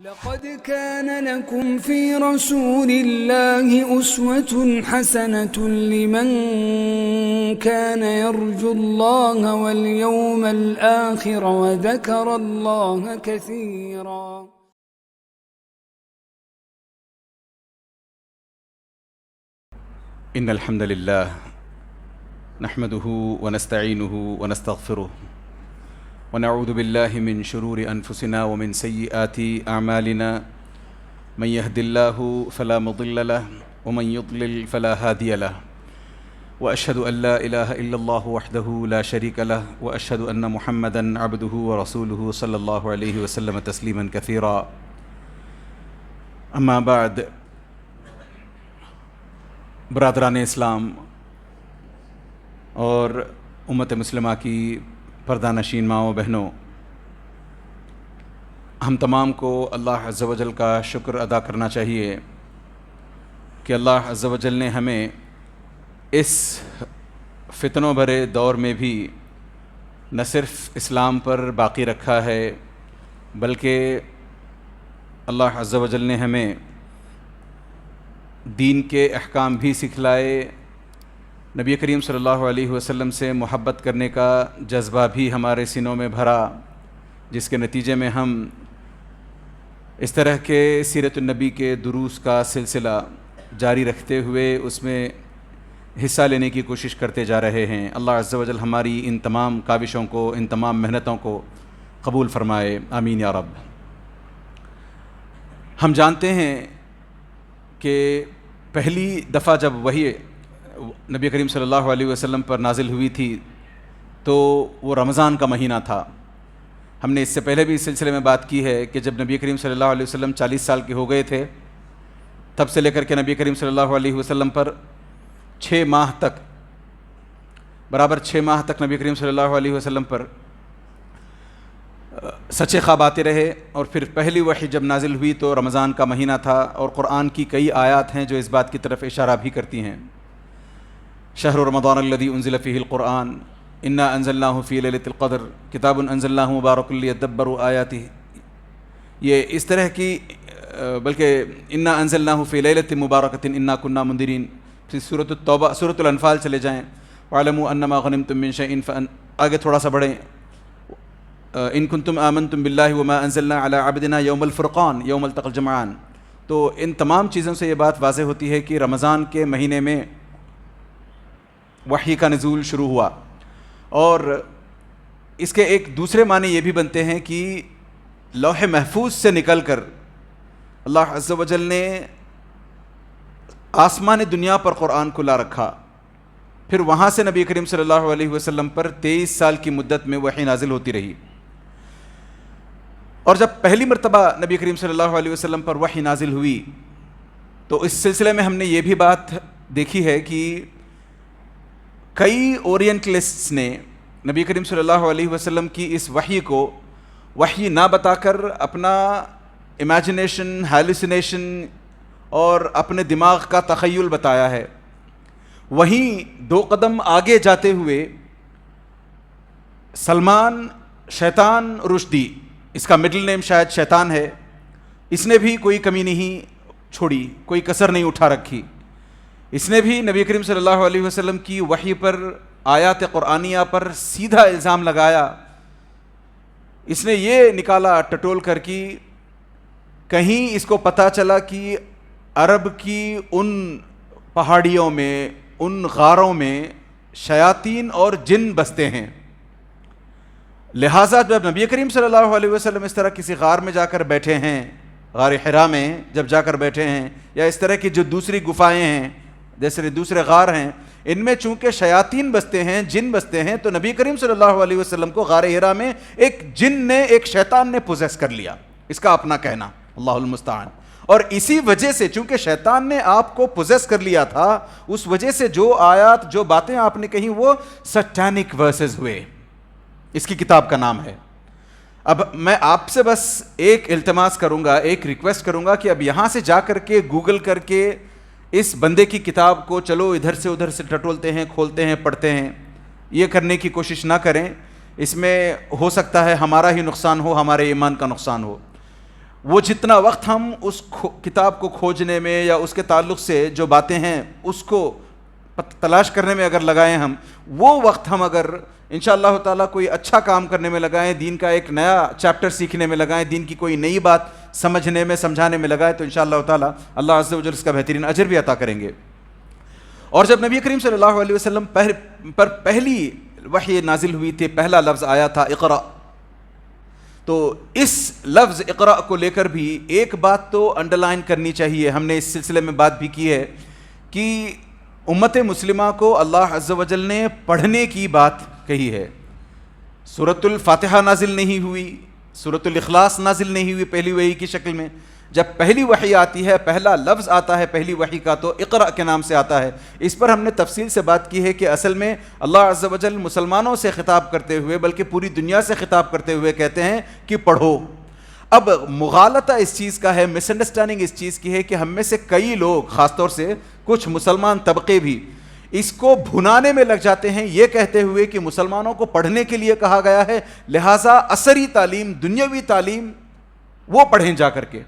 لقد كان لكم في رسول الله أسوة حسنة لمن كان يرجو الله واليوم الآخر وذكر الله كثيرا. إن الحمد لله نحمده ونستعينه ونستغفره ونعوذ بالله من شرور أنفسنا ومن سيئات أعمالنا من يهد الله فلا مضل له ومن يضلل فلا هادي له وأشهد أن لا إله إلا الله وحده لا شريك له وأشهد أن محمدًا عبده ورسوله صلى الله عليه وسلم تسليما كثيرا. أما بعد، برادران اسلام اور امت مسلمہ کی پردہ نشین ماؤں بہنوں، ہم تمام کو اللہ عز و جل کا شکر ادا کرنا چاہیے کہ اللہ عز و جل نے ہمیں اس فتنوں بھرے دور میں بھی نہ صرف اسلام پر باقی رکھا ہے، بلکہ اللہ عز و جل نے ہمیں دین کے احکام بھی سکھلائے، نبی کریم صلی اللہ علیہ وسلم سے محبت کرنے کا جذبہ بھی ہمارے سینوں میں بھرا، جس کے نتیجے میں ہم اس طرح کے سیرت النبی کے دروس کا سلسلہ جاری رکھتے ہوئے اس میں حصہ لینے کی کوشش کرتے جا رہے ہیں۔ اللہ عز و جل ہماری ان تمام کاوشوں کو، ان تمام محنتوں کو قبول فرمائے، آمین یا رب۔ ہم جانتے ہیں کہ پہلی دفعہ جب وحی نبی کریم صلی اللہ علیہ وسلم پر نازل ہوئی تھی تو وہ رمضان کا مہینہ تھا۔ ہم نے اس سے پہلے بھی اس سلسلے میں بات کی ہے کہ جب نبی کریم صلی اللہ علیہ وسلم 40 سال کے ہو گئے تھے، تب سے لے کر کے نبی کریم صلی اللہ علیہ وسلم پر 6 ماہ تک، برابر 6 ماہ تک نبی کریم صلی اللہ علیہ وسلم پر سچے خواب آتے رہے، اور پھر پہلی وحی جب نازل ہوئی تو رمضان کا مہینہ تھا، اور قرآن کی کئی آیات ہیں جو اس بات کی طرف اشارہ بھی کرتی ہیں۔ شہر رمضان الذی انزل فیہ القرآن انا انزلناہ فی لیلۃ القدر کتاب انزلناہ مبارک لیدبروا آیاتہ، یہ اس طرح کی بلکہ انا انزلناہ فی لیلۃ مبارکۃ انا کنا منذرین، پھر سورۃ التوبہ، سورۃ الانفال چلے جائیں، واعلموا انما غنمتم من شیء آگے تھوڑا سا بڑھیں، ان کنتم آمنتم باللہ وما انزلنا علی عبدنا یوم الفرقان یوم التقى الجمعان۔ تو ان تمام چیزوں سے یہ بات واضح ہوتی ہے کہ رمضان کے مہینے میں وحی کا نزول شروع ہوا، اور اس کے ایک دوسرے معنی یہ بھی بنتے ہیں کہ لوح محفوظ سے نکل کر اللہ عز و جل نے آسمان دنیا پر قرآن کو لا رکھا، پھر وہاں سے نبی کریم صلی اللہ علیہ وسلم پر 23 سال کی مدت میں وحی نازل ہوتی رہی۔ اور جب پہلی مرتبہ نبی کریم صلی اللہ علیہ وسلم پر وحی نازل ہوئی تو اس سلسلے میں ہم نے یہ بھی بات دیکھی ہے کہ کئی اورینٹلسٹس نے نبی کریم صلی اللہ علیہ وسلم کی اس وحی کو وحی نہ بتا کر اپنا امیجنیشن، ہیلوسینیشن اور اپنے دماغ کا تخیل بتایا ہے۔ وہیں 2 قدم آگے جاتے ہوئے سلمان شیطان رشدی، اس کا مڈل نیم شاید شیطان ہے، اس نے بھی کوئی کمی نہیں چھوڑی، کوئی کسر نہیں اٹھا رکھی، اس نے بھی نبی کریم صلی اللہ علیہ وسلم کی وحی پر، آیات قرآنیہ پر سیدھا الزام لگایا۔ اس نے یہ نکالا ٹٹول کر کہ کہیں اس کو پتہ چلا کہ عرب کی ان پہاڑیوں میں، ان غاروں میں شیاطین اور جن بستے ہیں، لہٰذا جب نبی کریم صلی اللہ علیہ وسلم اس طرح کسی غار میں جا کر بیٹھے ہیں، غار حرا میں جب جا کر بیٹھے ہیں، یا اس طرح کی جو دوسری گفائیں ہیں، جیسے دوسرے غار ہیں، ان میں چونکہ شیاطین بستے ہیں، جن بستے ہیں، تو نبی کریم صلی اللہ علیہ وسلم کو غار حرا میں ایک جن نے، ایک شیطان نے پوزیس کر لیا، اس کا اپنا کہنا، اللہ المستعان۔ اور اسی وجہ سے چونکہ شیطان نے آپ کو پوزیس کر لیا تھا، اس وجہ سے جو آیات، جو باتیں آپ نے کہیں وہ سٹینک ورسز ہوئے، اس کی کتاب کا نام ہے۔ اب میں آپ سے بس ایک التماس کروں گا، ایک ریکویسٹ کروں گا کہ اب یہاں سے جا کر کے گوگل کر کے اس بندے کی کتاب کو چلو ادھر سے ادھر سے ٹٹولتے ہیں، کھولتے ہیں، پڑھتے ہیں، یہ کرنے کی کوشش نہ کریں، اس میں ہو سکتا ہے ہمارا ہی نقصان ہو، ہمارے ایمان کا نقصان ہو۔ وہ جتنا وقت ہم اس کتاب کو کھوجنے میں یا اس کے تعلق سے جو باتیں ہیں اس کو تلاش کرنے میں اگر لگائیں ہم، وہ وقت ہم اگر انشاءاللہ تعالیٰ کوئی اچھا کام کرنے میں لگائیں، دین کا ایک نیا چیپٹر سیکھنے میں لگائیں، دین کی کوئی نئی بات سمجھنے میں سمجھانے میں لگائیں، تو انشاءاللہ تعالیٰ اللہ عز و جل اس کا بہترین اجر بھی عطا کریں گے۔ اور جب نبی کریم صلی اللہ علیہ وسلم پر پہلی وحی نازل ہوئی تھی، پہلا لفظ آیا تھا اقرأ، تو اس لفظ اقرأ کو لے کر بھی ایک بات تو انڈرلائن کرنی چاہیے، ہم نے اس سلسلے میں بات بھی کی ہے کہ امت مسلمہ کو اللہ عز و جل نے پڑھنے کی بات کہی ہے۔ سورۃ الفاتحہ نازل نہیں ہوئی، سورۃ الاخلاص نازل نہیں ہوئی پہلی وحی کی شکل میں۔ جب پہلی وحی آتی ہے، پہلا لفظ آتا ہے پہلی وحی کا، تو اقرأ کے نام سے آتا ہے۔ اس پر ہم نے تفصیل سے بات کی ہے کہ اصل میں اللہ عز و جل مسلمانوں سے خطاب کرتے ہوئے بلکہ پوری دنیا سے خطاب کرتے ہوئے کہتے ہیں کہ پڑھو۔ اب مغالطہ اس چیز کا ہے، مس انڈرسٹینڈنگ اس چیز کی ہے کہ ہم میں سے کئی لوگ، خاص طور سے کچھ مسلمان طبقے بھی، اس کو بھنانے میں لگ جاتے ہیں یہ کہتے ہوئے کہ مسلمانوں کو پڑھنے کے لیے کہا گیا ہے، لہٰذا عصری تعلیم، دنیاوی تعلیم وہ پڑھیں جا کر کے۔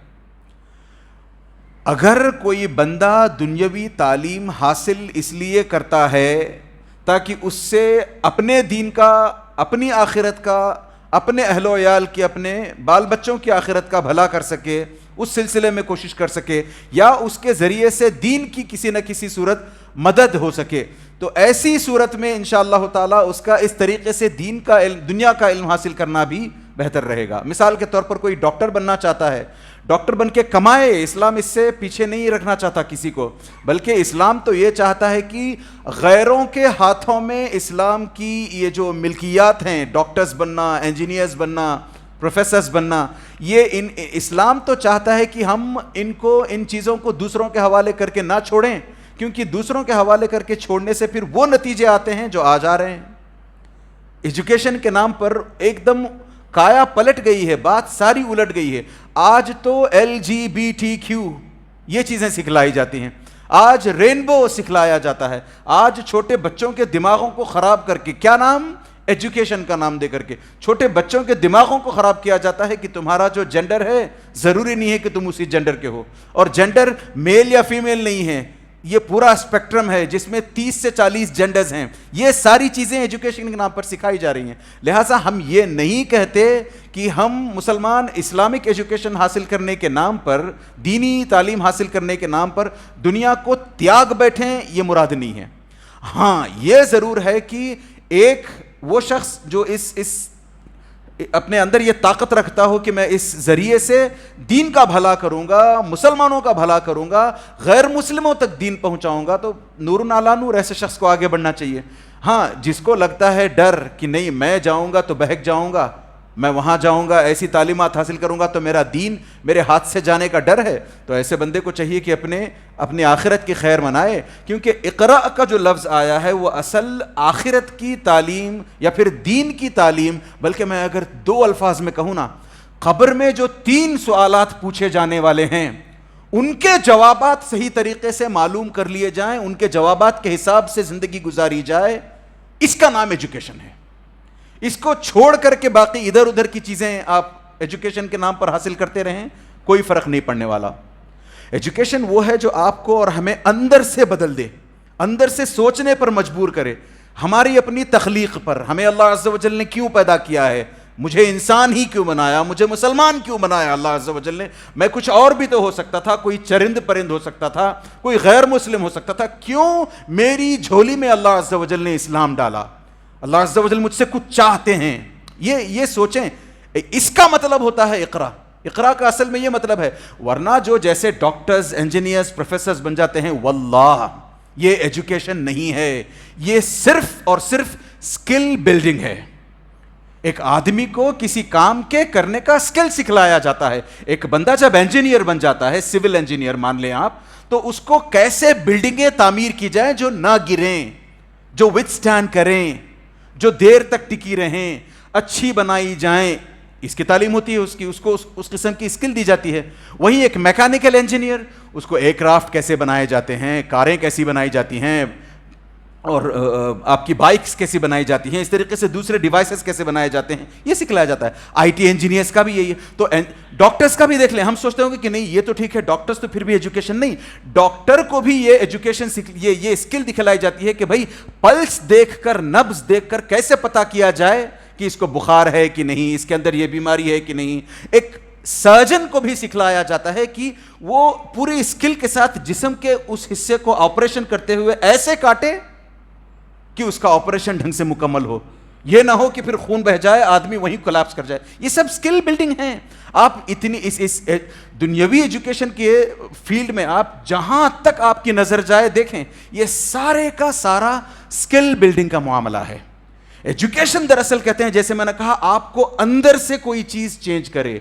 اگر کوئی بندہ دنیاوی تعلیم حاصل اس لیے کرتا ہے تاکہ اس سے اپنے دین کا، اپنی آخرت کا، اپنے اہل و عیال کی، اپنے بال بچوں کی آخرت کا بھلا کر سکے، اس سلسلے میں کوشش کر سکے، یا اس کے ذریعے سے دین کی کسی نہ کسی صورت مدد ہو سکے، تو ایسی صورت میں انشاءاللہ تعالیٰ اس کا اس طریقے سے دین کا علم، دنیا کا علم حاصل کرنا بھی بہتر رہے گا۔ مثال کے طور پر کوئی ڈاکٹر بننا چاہتا ہے، ڈاکٹر بن کے کمائے، اسلام اس سے پیچھے نہیں رکھنا چاہتا کسی کو، بلکہ اسلام تو یہ چاہتا ہے کہ غیروں کے ہاتھوں میں اسلام کی یہ جو ملکیات ہیں، ڈاکٹرز بننا، انجینئرز بننا، پروفیسرز بننا، یہ اسلام تو چاہتا ہے کہ ہم ان چیزوں کو دوسروں کے حوالے کر کے نہ چھوڑیں، کیونکہ دوسروں کے حوالے کر کے چھوڑنے سے پھر وہ نتیجے آتے ہیں جو آج آ رہے ہیں۔ ایجوکیشن کے نام پر ایک دم کایا پلٹ گئی ہے، بات ساری الٹ گئی ہے۔ آج تو LGBTQ یہ چیزیں سکھلائی جاتی ہیں، آج رینبو سکھلایا جاتا ہے، آج چھوٹے بچوں کے دماغوں کو خراب کر کے، کیا نام؟ ایجوکیشن کا نام دے کر کے چھوٹے بچوں کے دماغوں کو خراب کیا جاتا ہے کہ تمہارا جو جینڈر ہے ضروری نہیں ہے کہ تم اسی جینڈر کے ہو، اور جینڈر میل یا فیمیل نہیں ہے، یہ پورا اسپیکٹرم ہے جس میں 30 سے 40 جینڈرز ہیں۔ یہ ساری چیزیں ایجوکیشن کے نام پر سکھائی جا رہی ہیں۔ لہٰذا ہم یہ نہیں کہتے کہ ہم مسلمان اسلامک ایجوکیشن حاصل کرنے کے نام پر، دینی تعلیم حاصل کرنے کے نام پر دنیا کو تیاگ بیٹھیں، یہ مراد نہیں ہے۔ ہاں یہ ضرور ہے کہ ایک وہ شخص جو اس اپنے اندر یہ طاقت رکھتا ہو کہ میں اس ذریعے سے دین کا بھلا کروں گا، مسلمانوں کا بھلا کروں گا، غیر مسلموں تک دین پہنچاؤں گا، تو نور علی نور ایسے شخص کو آگے بڑھنا چاہیے۔ ہاں جس کو لگتا ہے ڈر کہ نہیں میں جاؤں گا تو بہک جاؤں گا، میں وہاں جاؤں گا ایسی تعلیمات حاصل کروں گا تو میرا دین میرے ہاتھ سے جانے کا ڈر ہے، تو ایسے بندے کو چاہیے کہ اپنی آخرت کی خیر منائے، کیونکہ اقرأ کا جو لفظ آیا ہے وہ اصل آخرت کی تعلیم یا پھر دین کی تعلیم، بلکہ میں اگر 2 الفاظ میں کہوں نا، قبر میں جو 3 سوالات پوچھے جانے والے ہیں ان کے جوابات صحیح طریقے سے معلوم کر لیے جائیں، ان کے جوابات کے حساب سے زندگی گزاری جائے، اس کا نام ایجوکیشن ہے۔ اس کو چھوڑ کر کے باقی ادھر ادھر کی چیزیں آپ ایجوکیشن کے نام پر حاصل کرتے رہیں، کوئی فرق نہیں پڑنے والا۔ ایجوکیشن وہ ہے جو آپ کو اور ہمیں اندر سے بدل دے، اندر سے سوچنے پر مجبور کرے، ہماری اپنی تخلیق پر، ہمیں اللہ عز و جل نے کیوں پیدا کیا ہے، مجھے انسان ہی کیوں بنایا، مجھے مسلمان کیوں بنایا اللہ عز و جل نے، میں کچھ اور بھی تو ہو سکتا تھا، کوئی چرند پرند ہو سکتا تھا، کوئی غیر مسلم ہو سکتا تھا، کیوں میری جھولی میں اللہ عز و جل نے اسلام ڈالا، اللہ عز و جل مجھ سے کچھ چاہتے ہیں، یہ سوچیں۔ اس کا مطلب ہوتا ہے اقرا، اقرا کا اصل میں یہ مطلب ہے، ورنہ جو جیسے ڈاکٹرز، انجینئرز، پروفیسرز بن جاتے ہیں، واللہ یہ ایجوکیشن نہیں ہے، یہ صرف اور صرف سکل بلڈنگ ہے۔ ایک آدمی کو کسی کام کے کرنے کا سکل سکھلایا جاتا ہے۔ ایک بندہ جب انجینئر بن جاتا ہے، سول انجینئر مان لیں آپ، تو اس کو کیسے بلڈنگیں تعمیر کی جائیں جو نہ گریں، جو وتھ سٹینڈ کریں، جو دیر تک ٹکی رہیں، اچھی بنائی جائیں، اس کی تعلیم ہوتی ہے، اس کو اس قسم کی اسکل دی جاتی ہے۔ وہیں ایک میکینیکل انجینئر، اس کو ایئر کرافٹ کیسے بنائے جاتے ہیں، کاریں کیسی بنائی جاتی ہیں، اور آپ کی بائکس کیسی بنائی جاتی ہیں, اس طریقے سے دوسرے ڈیوائسز کیسے بنائے جاتے ہیں, یہ سکھلایا جاتا ہے. آئی ٹی انجینئرس کا بھی یہی ہے. تو ڈاکٹرز کا بھی دیکھ لیں, ہم سوچتے ہوں گے کہ نہیں یہ تو ٹھیک ہے, ڈاکٹرز تو پھر بھی ایجوکیشن نہیں, ڈاکٹر کو بھی یہ ایجوکیشن یہ اسکل دکھلائی جاتی ہے کہ بھائی پلس دیکھ کر, نبض دیکھ کر کیسے پتا کیا جائے کہ اس کو بخار ہے کہ نہیں, اس کے اندر یہ بیماری ہے کہ نہیں. ایک سرجن کو بھی سکھلایا جاتا ہے کہ وہ پوری اسکل کے ساتھ جسم کے اس حصے کو آپریشن کرتے ہوئے ایسے کاٹے کہ اس کا آپریشن ڈھنگ سے مکمل ہو, یہ نہ ہو کہ پھر خون بہ جائے, آدمی وہیں کولیپس کر جائے. یہ سب اسکل بلڈنگ ہیں. آپ اتنی اس دنیاوی ایجوکیشن کے فیلڈ میں آپ جہاں تک آپ کی نظر جائے دیکھیں, یہ سارے کا سارا اسکل بلڈنگ کا معاملہ ہے. ایجوکیشن دراصل کہتے ہیں, جیسے میں نے کہا, آپ کو اندر سے کوئی چیز چینج کرے.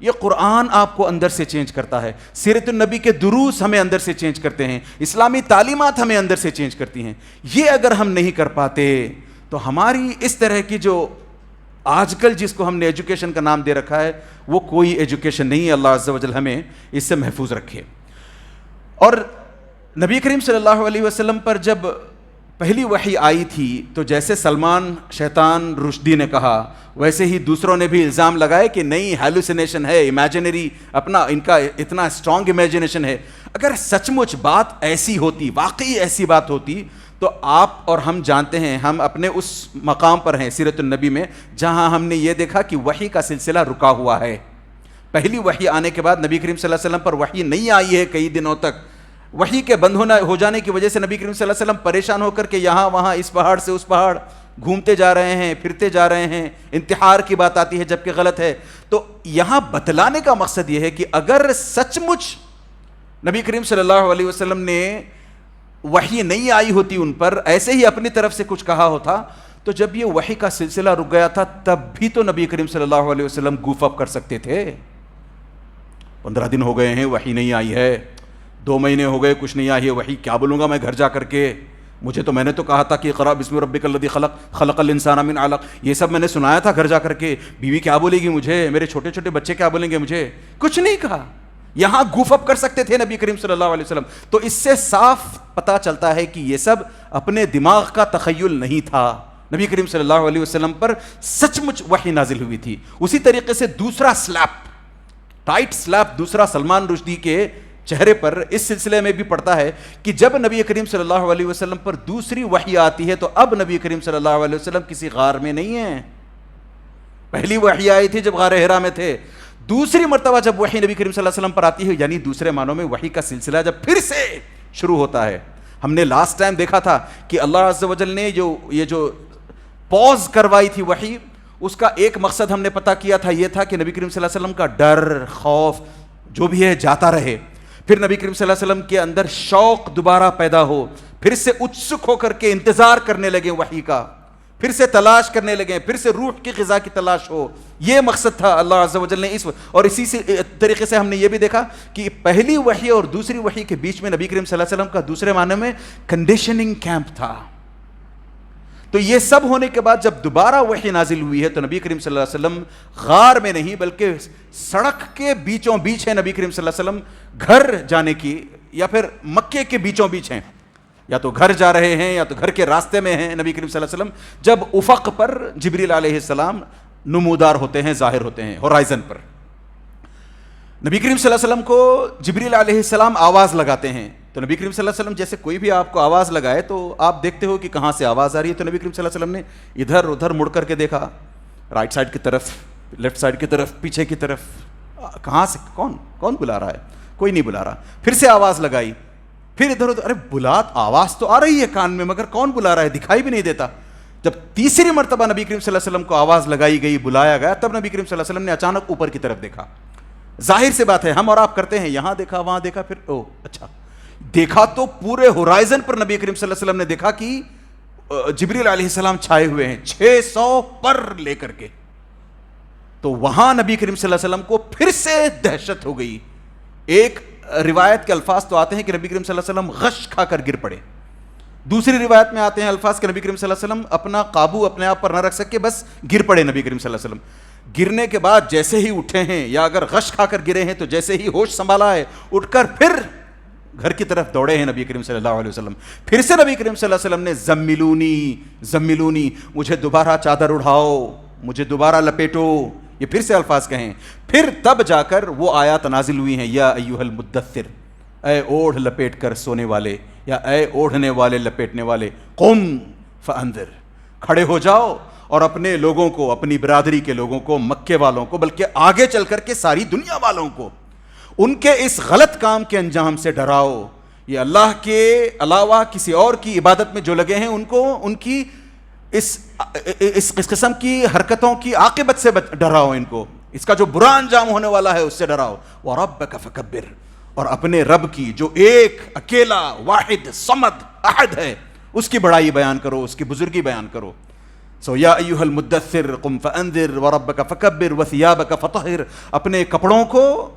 یہ قرآن آپ کو اندر سے چینج کرتا ہے, سیرت النبی کے دروس ہمیں اندر سے چینج کرتے ہیں, اسلامی تعلیمات ہمیں اندر سے چینج کرتی ہیں. یہ اگر ہم نہیں کر پاتے تو ہماری اس طرح کی جو آج کل جس کو ہم نے ایجوکیشن کا نام دے رکھا ہے وہ کوئی ایجوکیشن نہیں ہے. اللہ عز و جل ہمیں اس سے محفوظ رکھے. اور نبی کریم صلی اللہ علیہ وسلم پر جب پہلی وحی آئی تھی تو جیسے سلمان شیطان رشدی نے کہا, ویسے ہی دوسروں نے بھی الزام لگائے کہ نہیں ہیلوسینیشن ہے, امیجنری, اپنا ان کا اتنا اسٹرانگ امیجنیشن ہے. اگر سچ مچ بات ایسی ہوتی, واقعی ایسی بات ہوتی, تو آپ اور ہم جانتے ہیں, ہم اپنے اس مقام پر ہیں سیرت النبی میں جہاں ہم نے یہ دیکھا کہ وحی کا سلسلہ رکا ہوا ہے. پہلی وحی آنے کے بعد نبی کریم صلی اللہ علیہ وسلم پر وحی نہیں آئی ہے کئی دنوں تک. وحی کے بند ہو جانے کی وجہ سے نبی کریم صلی اللہ علیہ وسلم پریشان ہو کر کے یہاں وہاں اس پہاڑ سے اس پہاڑ گھومتے جا رہے ہیں, پھرتے جا رہے ہیں. انتحار کی بات آتی ہے جبکہ غلط ہے. تو یہاں بتلانے کا مقصد یہ ہے کہ اگر سچ مچ نبی کریم صلی اللہ علیہ وسلم نے وحی نہیں آئی ہوتی ان پر, ایسے ہی اپنی طرف سے کچھ کہا ہوتا, تو جب یہ وحی کا سلسلہ رک گیا تھا تب بھی تو نبی کریم صلی اللہ علیہ وسلم گوف اپ کر سکتے تھے. 15 دن ہو گئے ہیں وحی نہیں آئی ہے, 2 مہینے ہو گئے کچھ نہیں آئی ہے وحی, کیا بولوں گا میں گھر جا کر کے, میں نے تو کہا تھا کہ اقرأ بسم ربک الذی خلق خلق الانسان من علق, یہ سب میں نے سنایا تھا گھر جا کر کے. بیوی کیا بولے گی مجھے, میرے چھوٹے چھوٹے بچے کیا بولیں گے مجھے, کچھ نہیں کہا. یہاں گوف اپ کر سکتے تھے نبی کریم صلی اللہ علیہ وسلم. تو اس سے صاف پتا چلتا ہے کہ یہ سب اپنے دماغ کا تخیل نہیں تھا, نبی کریم صلی اللہ علیہ وسلم پر سچ مچ وحی نازل ہوئی تھی. اسی طریقے سے دوسرا سلیپ, ٹائٹ سلیپ دوسرا سلمان رشدی کے چہرے پر اس سلسلے میں بھی پڑتا ہے کہ جب نبی کریم صلی اللہ علیہ وسلم پر دوسری وحی آتی ہے تو اب نبی کریم صلی اللہ علیہ وسلم کسی غار میں نہیں ہیں. پہلی وحی آئی تھی جب غار حرا میں تھے, دوسری مرتبہ جب وحی نبی کریم صلی اللہ علیہ وسلم پر آتی ہے, یعنی دوسرے معنوں میں وحی کا سلسلہ جب پھر سے شروع ہوتا ہے. ہم نے لاسٹ ٹائم دیکھا تھا کہ اللہ عز و جل نے یہ جو پوز کروائی تھی وحی, اس کا ایک مقصد ہم نے پتا کیا تھا, یہ تھا کہ نبی کریم صلی اللہ علیہ وسلم کا ڈر, خوف جو بھی ہے جاتا رہے, پھر نبی کریم صلی اللہ علیہ وسلم کے اندر شوق دوبارہ پیدا ہو, پھر سے اتسک ہو کر کے انتظار کرنے لگے وحی کا, پھر سے تلاش کرنے لگے, پھر سے روح کی غذا کی تلاش ہو. یہ مقصد تھا اللہ عز و جل نے اس اور اسی سے طریقے سے ہم نے یہ بھی دیکھا کہ پہلی وحی اور دوسری وحی کے بیچ میں نبی کریم صلی اللہ علیہ وسلم کا دوسرے معنی میں کنڈیشننگ کیمپ تھا. تو یہ سب ہونے کے بعد جب دوبارہ وحی نازل ہوئی ہے تو نبی کریم صلی اللہ علیہ وسلم غار میں نہیں بلکہ سڑک کے بیچوں بیچ ہیں. نبی کریم صلی اللہ علیہ وسلم گھر جانے کی یا پھر مکے کے بیچوں بیچ ہیں, یا تو گھر جا رہے ہیں یا تو گھر کے راستے میں ہیں نبی کریم صلی اللہ علیہ وسلم, جب افق پر جبریل علیہ السلام نمودار ہوتے ہیں, ظاہر ہوتے ہیں ہورائزن پر. نبی کریم صلی اللہ علیہ وسلم کو جبریل علیہ السلام آواز لگاتے ہیں, تو نبی کریم صلی اللہ علیہ وسلم جیسے کوئی بھی آپ کو آواز لگائے تو آپ دیکھتے ہو کہ کہاں سے آواز آ رہی ہے. تو نبی کریم صلی اللہ علیہ وسلم نے ادھر ادھر مڑ کر کے دیکھا, رائٹ سائڈ کی طرف, لیفٹ سائڈ کی طرف, پیچھے کی طرف, کہاں سے کون بلا رہا ہے, کوئی نہیں بلا رہا. پھر سے آواز لگائی, پھر ادھر ادھر, ارے آواز تو آ رہی ہے کان میں مگر کون بلا رہا ہے, دکھائی بھی نہیں دیتا. جب تیسری مرتبہ نبی کریم صلی اللہ علیہ وسلم کو آواز لگائی گئی, بلایا گیا, تب نبی کریم صلی اللہ علیہ وسلم نے اچانک اوپر کی طرف دیکھا. ظاہر سے بات ہے ہم اور آپ کرتے ہیں, یہاں دیکھا وہاں دیکھا, پھر او اچھا دیکھا تو پورے ہورائزن پر نبی کریم صلی اللہ علیہ وسلم نے دیکھا کہ جبریل علیہ السلام چھائے ہوئے ہیں 600 پر لے کر کے. تو وہاں نبی کریم صلی اللہ علیہ وسلم کو پھر سے دہشت ہو گئی. ایک روایت کے الفاظ تو آتے ہیں کہ نبی کریم صلی اللہ علیہ وسلم غش کھا کر گر پڑے, دوسری روایت میں آتے ہیں الفاظ کہ نبی کریم صلی اللہ علیہ وسلم اپنا قابو اپنے آپ پر نہ رکھ سکے, بس گر پڑے نبی کریم صلی اللہ علیہ وسلم. گرنے کے بعد جیسے ہی اٹھے ہیں, یا اگر غش کھا کر گرے ہیں تو جیسے ہی ہوش سنبھالا ہے, اٹھ کر پھر گھر کی طرف دوڑے ہیں نبی کریم صلی اللہ علیہ وسلم. پھر سے نبی کریم صلی اللہ علیہ وسلم نے زملونی مجھے دوبارہ چادر اڑھاؤ, مجھے دوبارہ لپیٹو, یہ پھر سے الفاظ کہیں. پھر تب جا کر وہ آیات نازل ہوئی ہیں, یا ایھا المدثر, اے اوڑھ لپیٹ کر سونے والے, یا اے اوڑھنے والے لپیٹنے والے, قم فانذر, کھڑے ہو جاؤ اور اپنے لوگوں کو, اپنی برادری کے لوگوں کو, مکے والوں کو, بلکہ آگے چل کر کے ساری دنیا والوں کو ان کے اس غلط کام کے انجام سے ڈراؤ. یہ اللہ کے علاوہ کسی اور کی عبادت میں جو لگے ہیں ان کو ان کی اس قسم کی حرکتوں کی عاقبت سے ڈراؤ, ان کو اس کا جو برا انجام ہونے والا ہے اس سے ڈراؤ. وَرَبَّكَ فَكَبِّرْ, اور اپنے رب کی جو ایک اکیلا واحد صمد احد ہے اس کی بڑائی بیان کرو, اس کی بزرگی بیان کرو. سو یا ایھا المدثر قم فانذر وربک فکبر وثیابک فطہر, اپنے کپڑوں کو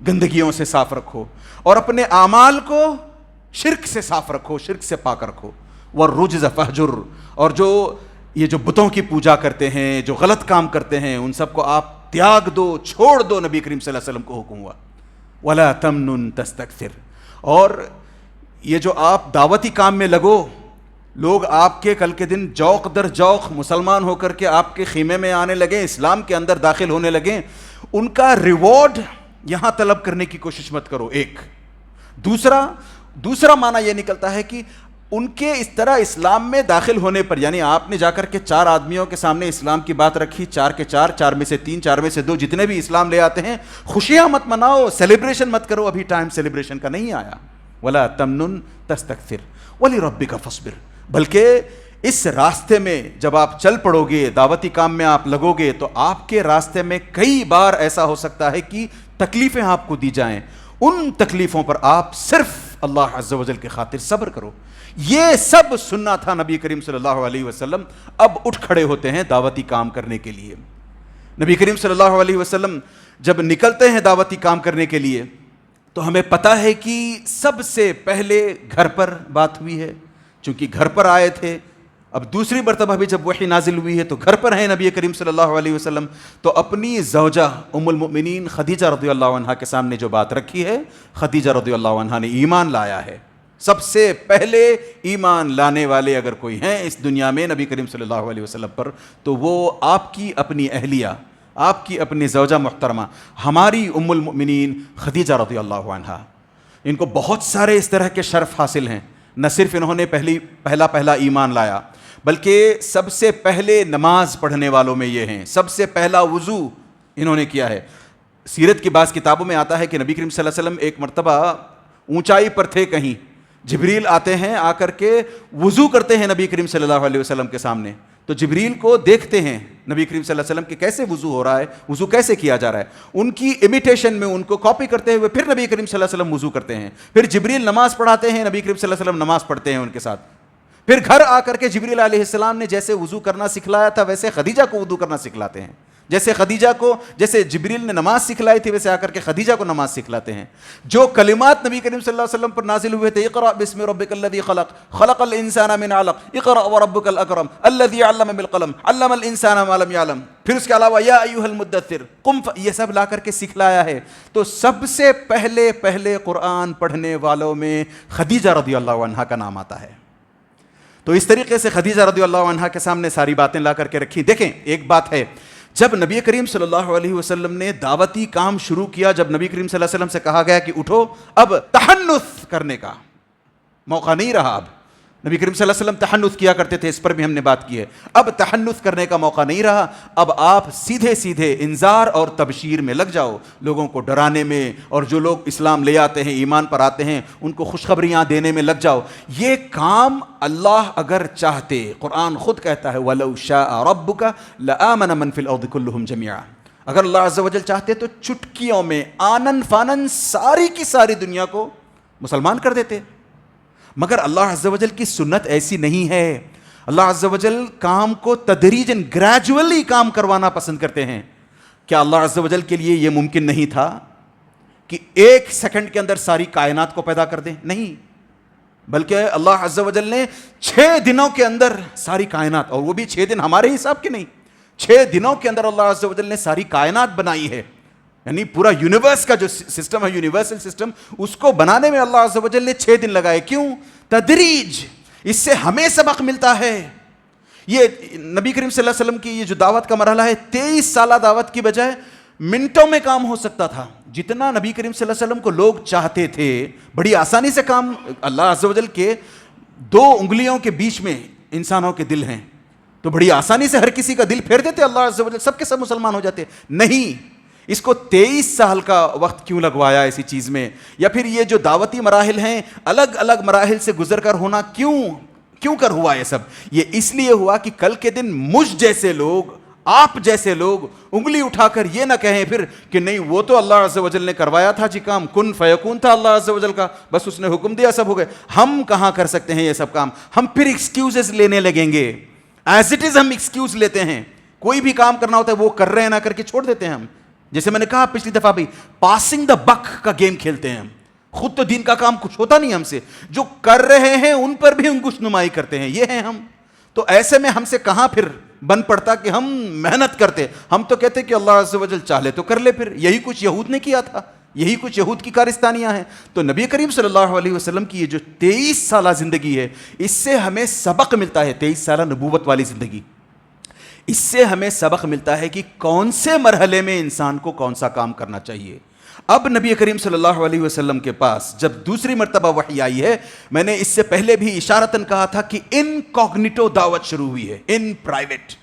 گندگیوں سے صاف رکھو اور اپنے اعمال کو شرک سے صاف رکھو, شرک سے پاک رکھو. والرجز فہجر, اور یہ جو بتوں کی پوجا کرتے ہیں, جو غلط کام کرتے ہیں, ان سب کو آپ تیاگ دو, چھوڑ دو. نبی کریم صلی اللہ علیہ وسلم کو حکم ہوا ولا تمنن تستکثر, اور یہ جو آپ دعوتی کام میں لگو, لوگ آپ کے کل کے دن جوق در جوق مسلمان ہو کر کے آپ کے خیمے میں آنے لگیں, اسلام کے اندر داخل ہونے لگیں, ان کا ریوارڈ یہاں طلب کرنے کی کوشش مت کرو. ایک دوسرا معنی یہ نکلتا ہے کہ ان کے اس طرح اسلام میں داخل ہونے پر, یعنی آپ نے جا کر کے 4 آدمیوں کے سامنے اسلام کی بات رکھی, 4 کے 4 میں سے 3, 4 میں سے 2, جتنے بھی اسلام لے آتے ہیں, خوشیاں مت مناؤ, سیلیبریشن مت کرو, ابھی ٹائم سیلیبریشن کا نہیں آیا. ولا تمنن تستکثر ولربک فاصبر, بلکہ اس راستے میں جب آپ چل پڑو گے, دعوتی کام میں آپ لگو گے, تو آپ کے راستے میں کئی بار ایسا ہو سکتا ہے کہ تکلیفیں آپ کو دی جائیں. ان تکلیفوں پر آپ صرف اللہ عز و جل کی خاطر صبر کرو. یہ سب سننا تھا نبی کریم صلی اللہ علیہ وسلم. اب اٹھ کھڑے ہوتے ہیں دعوتی کام کرنے کے لیے. نبی کریم صلی اللہ علیہ وسلم جب نکلتے ہیں دعوتی کام کرنے کے لیے تو ہمیں پتہ ہے کہ سب سے پہلے گھر پر بات ہوئی ہے, چونکہ گھر پر آئے تھے. اب دوسری مرتبہ بھی جب وحی نازل ہوئی ہے تو گھر پر ہیں نبی کریم صلی اللہ علیہ وسلم, تو اپنی زوجہ ام المؤمنین خدیجہ رضی اللہ عنہا کے سامنے جو بات رکھی ہے, خدیجہ رضی اللہ عنہا نے ایمان لایا ہے. سب سے پہلے ایمان لانے والے اگر کوئی ہیں اس دنیا میں نبی کریم صلی اللہ علیہ وسلم پر, تو وہ آپ کی اپنی اہلیہ, آپ کی اپنی زوجہ محترمہ, ہماری ام المؤمنین خدیجہ رضی اللہ عنہا. ان کو بہت سارے اس طرح کے شرف حاصل ہیں. نہ صرف انہوں نے پہلا ایمان لایا, بلکہ سب سے پہلے نماز پڑھنے والوں میں یہ ہیں. سب سے پہلا وضو انہوں نے کیا ہے. سیرت کی بعض کتابوں میں آتا ہے کہ نبی کریم صلی اللہ علیہ وسلم ایک مرتبہ اونچائی پر تھے کہیں, جبریل آتے ہیں, آ کر کے وضو کرتے ہیں نبی کریم صلی اللہ علیہ وسلم کے سامنے. تو جبریل کو دیکھتے ہیں نبی کریم صلی اللہ علیہ وسلم کہ کیسے وضو ہو رہا ہے, وضو کیسے کیا جا رہا ہے. ان کی امیٹیشن میں, ان کو کاپی کرتے ہوئے پھر نبی کریم صلی اللہ علیہ وسلم وضو کرتے ہیں. پھر جبریل نماز پڑھاتے ہیں, نبی کریم صلی اللہ علیہ وسلم نماز پڑھتے ہیں ان کے ساتھ. پھر گھر آ کر کے جبریل علیہ السلام نے جیسے وضو کرنا سکھلایا تھا ویسے خدیجہ کو وضو کرنا سکھلاتے ہیں. جیسے جبریل نے نماز سکھلائی تھی ویسے آ کر کے خدیجہ کو نماز سکھلاتے ہیں. جو کلمات نبی کریم صلی اللہ علیہ وسلم پر نازل ہوئے تھے, اقرأ بسم ربک الذی خلق, خلق الانسان من علق, اقرأ وربک الاکرم الذی علم بالقلم, علم الانسان ما لم یعلم. پھر اس کے علاوہ یا ایھا المدثر قم, یہ سب لا کر کے سکھلایا ہے. تو سب سے پہلے قرآن پڑھنے والوں میں خدیجہ رضی اللہ عنہا کا نام آتا ہے. تو اس طریقے سے خدیجہ رضی اللہ عنہا کے سامنے ساری باتیں لا کر کے رکھی. دیکھیں, ایک بات ہے, جب نبی کریم صلی اللہ علیہ وسلم نے دعوتی کام شروع کیا, جب نبی کریم صلی اللہ علیہ وسلم سے کہا گیا کہ اٹھو, اب تحنث کرنے کا موقع نہیں رہا. اب نبی کریم صلی اللہ علیہ وسلم تحنث کیا کرتے تھے, اس پر بھی ہم نے بات کی ہے. اب تحنث کرنے کا موقع نہیں رہا. اب آپ سیدھے انذار اور تبشیر میں لگ جاؤ, لوگوں کو ڈرانے میں, اور جو لوگ اسلام لے آتے ہیں, ایمان پر آتے ہیں, ان کو خوشخبریاں دینے میں لگ جاؤ. یہ کام اللہ اگر چاہتے, قرآن خود کہتا ہے وَلَوْ شَاءَ رَبُّكَ لَآمَنَ مَنْ فِي الْأَرْضِ كُلُّهُمْ جَمِيعًا. اگر اللہ عز و جل چاہتے تو چٹکیوں میں آنن فانن ساری کی ساری دنیا کو مسلمان کر دیتے. مگر اللہ عز و جل کی سنت ایسی نہیں ہے. اللہ عز و جل کام کو تدریجاً, گریجولی کام کروانا پسند کرتے ہیں. کیا اللہ عز و جل کے لیے یہ ممکن نہیں تھا کہ 1 سیکنڈ کے اندر ساری کائنات کو پیدا کر دیں؟ نہیں, بلکہ اللہ عز و جل نے 6 دنوں کے اندر ساری کائنات, اور وہ بھی 6 دن ہمارے حساب کے نہیں, 6 دنوں کے اندر اللہ عز و جل نے ساری کائنات بنائی ہے. یعنی پورا یونیورس کا جو سسٹم ہے، یونیورسل سسٹم، اس کو بنانے میں اللہ عز و جل نے 6 دن لگائے. کیوں؟ تدریج. اس سے ہمیں سبق ملتا ہے. یہ نبی کریم صلی اللہ علیہ وسلم کی یہ جو دعوت کا مرحلہ ہے، 23 سالہ دعوت کی بجائے منٹوں میں کام ہو سکتا تھا. جتنا نبی کریم صلی اللہ علیہ وسلم کو لوگ چاہتے تھے، بڑی آسانی سے کام. اللہ عز و جل کے 2 انگلیوں کے بیچ میں انسانوں کے دل ہیں، تو بڑی آسانی سے ہر کسی کا دل پھیر دیتے اللہ عز و جل، سب کے سب مسلمان ہو جاتے. نہیں، اس کو 23 سال کا وقت کیوں لگوایا اسی چیز میں؟ یا پھر یہ جو دعوتی مراحل ہیں، الگ الگ مراحل سے گزر کر ہونا کیوں کر ہوا یہ سب؟ یہ اس لیے ہوا کہ کل کے دن مجھ جیسے لوگ، آپ جیسے لوگ انگلی اٹھا کر یہ نہ کہیں پھر کہ نہیں وہ تو اللہ عز و جل نے کروایا تھا جی کام، کن فیکون تھا اللہ عز و جل کا، بس اس نے حکم دیا سب ہو گئے. ہم کہاں کر سکتے ہیں یہ سب کام؟ ہم پھر ایکسکیوزز لینے لگیں گے. ایز اٹ از ہم ایکسکیوز لیتے ہیں. کوئی بھی کام کرنا ہوتا ہے وہ کر رہے ہیں نہ کر کے چھوڑ دیتے ہیں ہم. جیسے میں نے کہا پچھلی دفعہ بھی، پاسنگ دا بک کا گیم کھیلتے ہیں ہم. خود تو دین کا کام کچھ ہوتا نہیں ہم سے، جو کر رہے ہیں ان پر بھی انگشت نمائی کرتے ہیں. یہ ہیں ہم. تو ایسے میں ہم سے کہاں پھر بن پڑتا کہ ہم محنت کرتے؟ ہم تو کہتے کہ اللہ عز و جل چاہے تو کر لے. پھر یہی کچھ یہود نے کیا تھا، یہی کچھ یہود کی کارستانیاں ہیں. تو نبی کریم صلی اللہ علیہ وسلم کی یہ جو 23 سالہ زندگی ہے، اس سے ہمیں سبق ملتا ہے. 23 سالہ نبوت والی زندگی، اس سے ہمیں سبق ملتا ہے کہ کون سے مرحلے میں انسان کو کون سا کام کرنا چاہیے. اب نبی کریم صلی اللہ علیہ وسلم کے پاس جب دوسری مرتبہ وحی آئی ہے، میں نے اس سے پہلے بھی اشارتاً کہا تھا کہ انکوگنیٹو دعوت شروع ہوئی ہے. ان پرائیویٹ،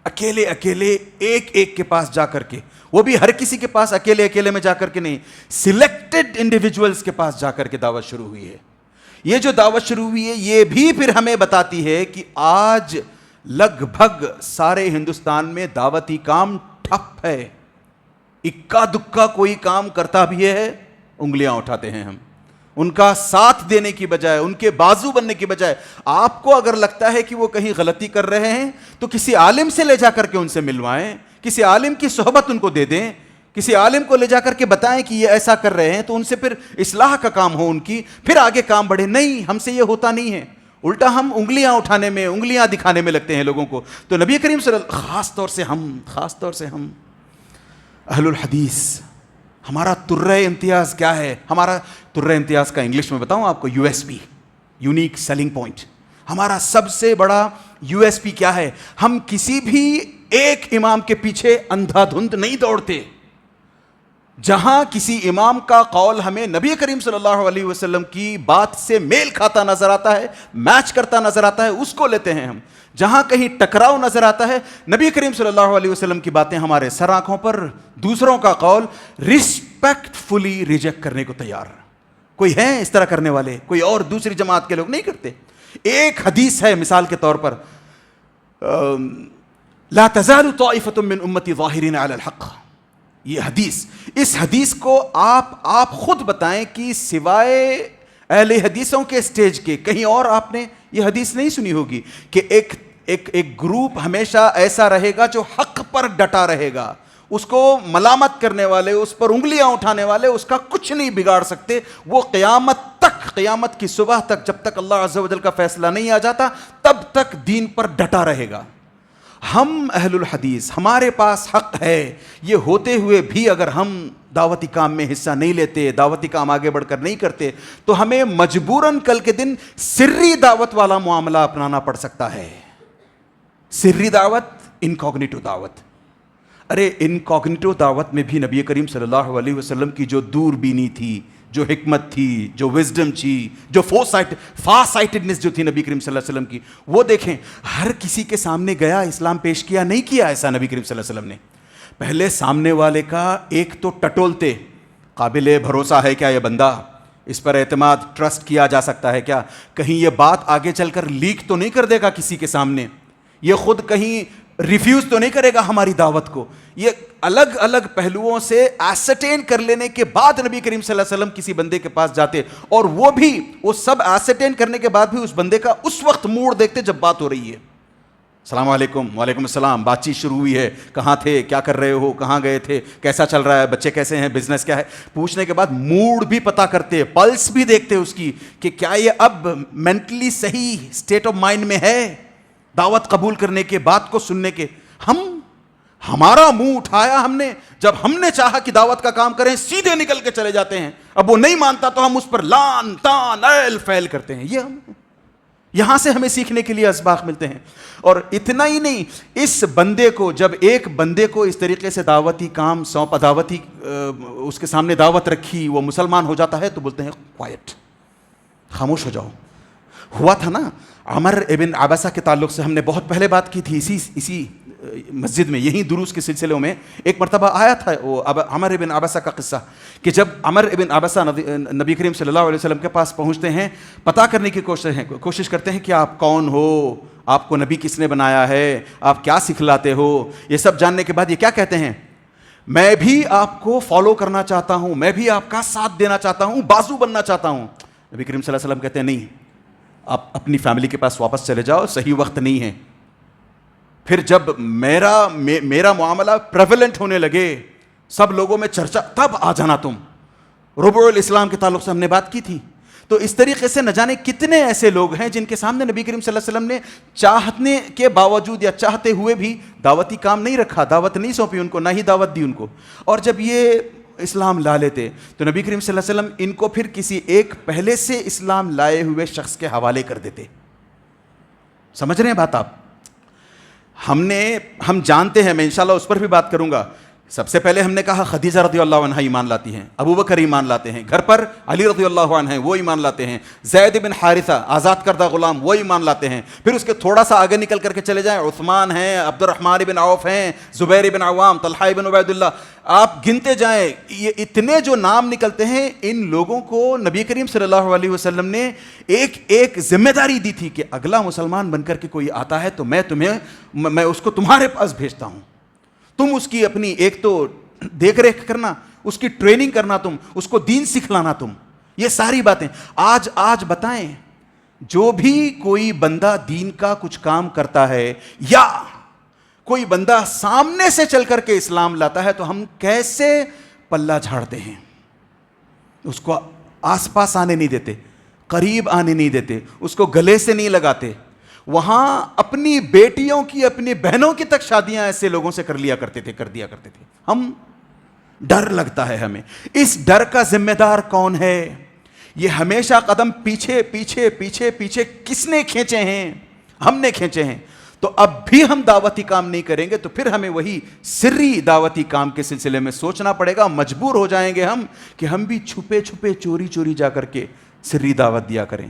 اکیلے اکیلے ایک کے پاس جا کر کے، وہ بھی ہر کسی کے پاس اکیلے میں جا کر کے نہیں، سلیکٹڈ انڈیویجولز کے پاس جا کر کے دعوت شروع ہوئی ہے. یہ جو دعوت شروع ہوئی ہے، یہ بھی پھر ہمیں بتاتی ہے کہ آج لگ بھگ سارے ہندوستان میں دعوتی کام ٹھپ ہے. اکا دکا کوئی کام کرتا بھی ہے، انگلیاں اٹھاتے ہیں ہم. ان کا ساتھ دینے کی بجائے، ان کے بازو بننے کی بجائے، آپ کو اگر لگتا ہے کہ وہ کہیں غلطی کر رہے ہیں تو کسی عالم سے لے جا کر کے ان سے ملوائیں، کسی عالم کی صحبت ان کو دے دیں، کسی عالم کو لے جا کر کے بتائیں کہ یہ ایسا کر رہے ہیں، تو ان سے پھر اصلاح کا کام ہو ان کی، پھر آگے کام بڑھے. نہیں، ہم سے یہ ہوتا نہیں ہے. الٹا ہم انگلیاں اٹھانے میں، انگلیاں دکھانے میں لگتے ہیں لوگوں کو. تو نبی کریم صلی اللہ، خاص طور سے ہم اہل الحدیث، ہمارا ترہ امتیاز کیا ہے؟ ہمارا ترہ امتیاز کا انگلش میں بتاؤں آپ کو، USP، یونیک سیلنگ پوائنٹ. ہمارا سب سے بڑا USP کیا ہے؟ ہم کسی بھی ایک امام کے پیچھے اندھا دھند نہیں دوڑتے. جہاں کسی امام کا قول ہمیں نبی کریم صلی اللہ علیہ وسلم کی بات سے میل کھاتا نظر آتا ہے، میچ کرتا نظر آتا ہے، اس کو لیتے ہیں ہم. جہاں کہیں ٹکراؤ نظر آتا ہے، نبی کریم صلی اللہ علیہ وسلم کی باتیں ہمارے سر آنکھوں پر، دوسروں کا قول رسپیکٹ فلی ریجیکٹ کرنے کو تیار. کوئی ہے اس طرح کرنے والے؟ کوئی اور دوسری جماعت کے لوگ نہیں کرتے. ایک حدیث ہے مثال کے طور پر، لا تزال طائفۃ من امتی ظاہرین علی الحق. یہ حدیث، اس حدیث کو آپ خود بتائیں کہ سوائے اہل حدیثوں کے سٹیج کے کہیں اور آپ نے یہ حدیث نہیں سنی ہوگی کہ ایک گروپ ہمیشہ ایسا رہے گا جو حق پر ڈٹا رہے گا. اس کو ملامت کرنے والے، اس پر انگلیاں اٹھانے والے اس کا کچھ نہیں بگاڑ سکتے. وہ قیامت کی صبح تک، جب تک اللہ عز و جل کا فیصلہ نہیں آ جاتا، تب تک دین پر ڈٹا رہے گا. ہم اہل الحدیث، ہمارے پاس حق ہے. یہ ہوتے ہوئے بھی اگر ہم دعوتی کام میں حصہ نہیں لیتے، دعوتی کام آگے بڑھ کر نہیں کرتے، تو ہمیں مجبوراً کل کے دن سری دعوت والا معاملہ اپنانا پڑ سکتا ہے. سری دعوت، انکوگنیٹو دعوت. ارے انکوگنیٹو دعوت میں بھی نبی کریم صلی اللہ علیہ وسلم کی جو دور بینی تھی، جو حکمت تھی، جو وزڈم تھی، جو فار سائٹڈنس جو تھی نبی کریم صلی اللہ علیہ وسلم کی، وہ دیکھیں. ہر کسی کے سامنے گیا، اسلام پیش کیا نہیں کیا ایسا نبی کریم صلی اللہ علیہ وسلم نے. پہلے سامنے والے کا ایک تو ٹٹولتے، قابل بھروسہ ہے کیا یہ بندہ، اس پر اعتماد، ٹرسٹ کیا جا سکتا ہے کیا، کہیں یہ بات آگے چل کر لیک تو نہیں کر دے گا کسی کے سامنے، یہ خود کہیں ریفیوز تو نہیں کرے گا ہماری دعوت کو. یہ الگ الگ پہلوؤں سے ایسرٹین کر لینے کے بعد نبی کریم صلی اللہ علیہ وسلم کسی بندے کے پاس جاتے، اور وہ سب ایسرٹین کرنے کے بعد بھی اس بندے کا اس وقت موڈ دیکھتے جب بات ہو رہی ہے. السلام علیکم، وعلیکم السلام، بات چیت شروع ہوئی ہے، کہاں تھے، کیا کر رہے ہو، کہاں گئے تھے، کیسا چل رہا ہے، بچے کیسے ہیں، بزنس کیا ہے، پوچھنے کے بعد موڈ بھی پتہ کرتے، پلس بھی دیکھتے اس کی کہ کیا یہ اب مینٹلی صحیح اسٹیٹ آف مائنڈ میں ہے دعوت قبول کرنے کے، بات کو سننے کے. ہمارا منہ اٹھایا ہم نے, جب ہم نے چاہا کہ دعوت کا کام کریں سیدھے نکل کے چلے جاتے ہیں. اب وہ نہیں مانتا تو ہم اس پر لان تان ایل فیل کرتے ہیں. یہ ہم یہاں سے ہمیں سیکھنے کے لیے اسباق ملتے ہیں. اور اتنا ہی نہیں, اس بندے کو, جب ایک بندے کو اس طریقے سے دعوتی کام سونپا, دعوتی اس کے سامنے دعوت رکھی, وہ مسلمان ہو جاتا ہے تو بولتے ہیں کوائٹ, خاموش ہو جاؤ. ہوا تھا نا عمر ابن عبسہ کے تعلق سے, ہم نے بہت پہلے بات کی تھی اسی مسجد میں, یہی دروس کے سلسلوں میں. ایک مرتبہ آیا تھا وہ عمر ابن عبسہ کا قصہ, کہ جب عمر ابن عبسہ نبی کریم صلی اللہ علیہ وسلم کے پاس پہنچتے ہیں, پتہ کرنے کی کوشش کرتے ہیں کہ آپ کون ہو, آپ کو نبی کس نے بنایا ہے, آپ کیا سکھلاتے ہو. یہ سب جاننے کے بعد یہ کیا کہتے ہیں, میں بھی آپ کو فالو کرنا چاہتا ہوں, میں بھی آپ کا ساتھ دینا چاہتا ہوں, بازو بننا چاہتا ہوں. نبی کریم صلی اللہ علیہ وسلم کہتے ہیں نہیں, آپ اپنی فیملی کے پاس واپس چلے جاؤ, صحیح وقت نہیں ہے. پھر جب میرا معاملہ پریولنٹ ہونے لگے, سب لوگوں میں چرچا, تب آ جانا تم. ربع الاسلام کے تعلق سے ہم نے بات کی تھی. تو اس طریقے سے نہ جانے کتنے ایسے لوگ ہیں جن کے سامنے نبی کریم صلی اللہ علیہ وسلم نے چاہنے کے باوجود یا چاہتے ہوئے بھی دعوتی کام نہیں رکھا, دعوت نہیں سونپی ان کو, نہ ہی دعوت دی ان کو. اور جب یہ اسلام لا لیتے تو نبی کریم صلی اللہ علیہ وسلم ان کو پھر کسی ایک پہلے سے اسلام لائے ہوئے شخص کے حوالے کر دیتے. سمجھ رہے ہیں بات آپ؟ ہم جانتے ہیں, میں انشاءاللہ اس پر بھی بات کروں گا. سب سے پہلے ہم نے کہا خدیجہ رضی اللہ عنہ ایمان لاتی ہیں, ابو بکر ایمان لاتے ہیں, گھر پر علی رضی اللہ عنہ ہیں وہ ایمان لاتے ہیں, زید بن حارثہ آزاد کردہ غلام وہ ایمان لاتے ہیں. پھر اس کے تھوڑا سا آگے نکل کر کے چلے جائیں, عثمان ہیں, عبد الرحمن بن عوف ہیں, زبیر بن عوام, طلحہ بن عبید اللہ, آپ گنتے جائیں. یہ اتنے جو نام نکلتے ہیں, ان لوگوں کو نبی کریم صلی اللہ علیہ وسلم نے ایک ذمہ داری دی تھی کہ اگلا مسلمان بن کر کے کوئی آتا ہے تو میں اس کو تمہارے پاس بھیجتا ہوں. تم اس کی اپنی ایک تو دیکھ ریکھ کرنا, اس کی ٹریننگ کرنا, تم اس کو دین سکھلانا, تم یہ ساری باتیں. آج بتائیں, جو بھی کوئی بندہ دین کا کچھ کام کرتا ہے یا کوئی بندہ سامنے سے چل کر کے اسلام لاتا ہے تو ہم کیسے پلہ جھاڑتے ہیں, اس کو آس پاس آنے نہیں دیتے, قریب آنے نہیں دیتے, اس کو گلے سے نہیں لگاتے. وہاں اپنی بیٹیوں کی, اپنی بہنوں کی تک شادیاں ایسے لوگوں سے کر دیا کرتے تھے. ہم ڈر لگتا ہے ہمیں. اس ڈر کا ذمہ دار کون ہے؟ یہ ہمیشہ قدم پیچھے پیچھے پیچھے پیچھے کس نے کھینچے ہیں؟ ہم نے کھینچے ہیں. تو اب بھی ہم دعوتی کام نہیں کریں گے تو پھر ہمیں وہی سری دعوتی کام کے سلسلے میں سوچنا پڑے گا. مجبور ہو جائیں گے ہم کہ ہم بھی چھپے چھپے چوری چوری جا کر کے سری دعوت دیا کریں.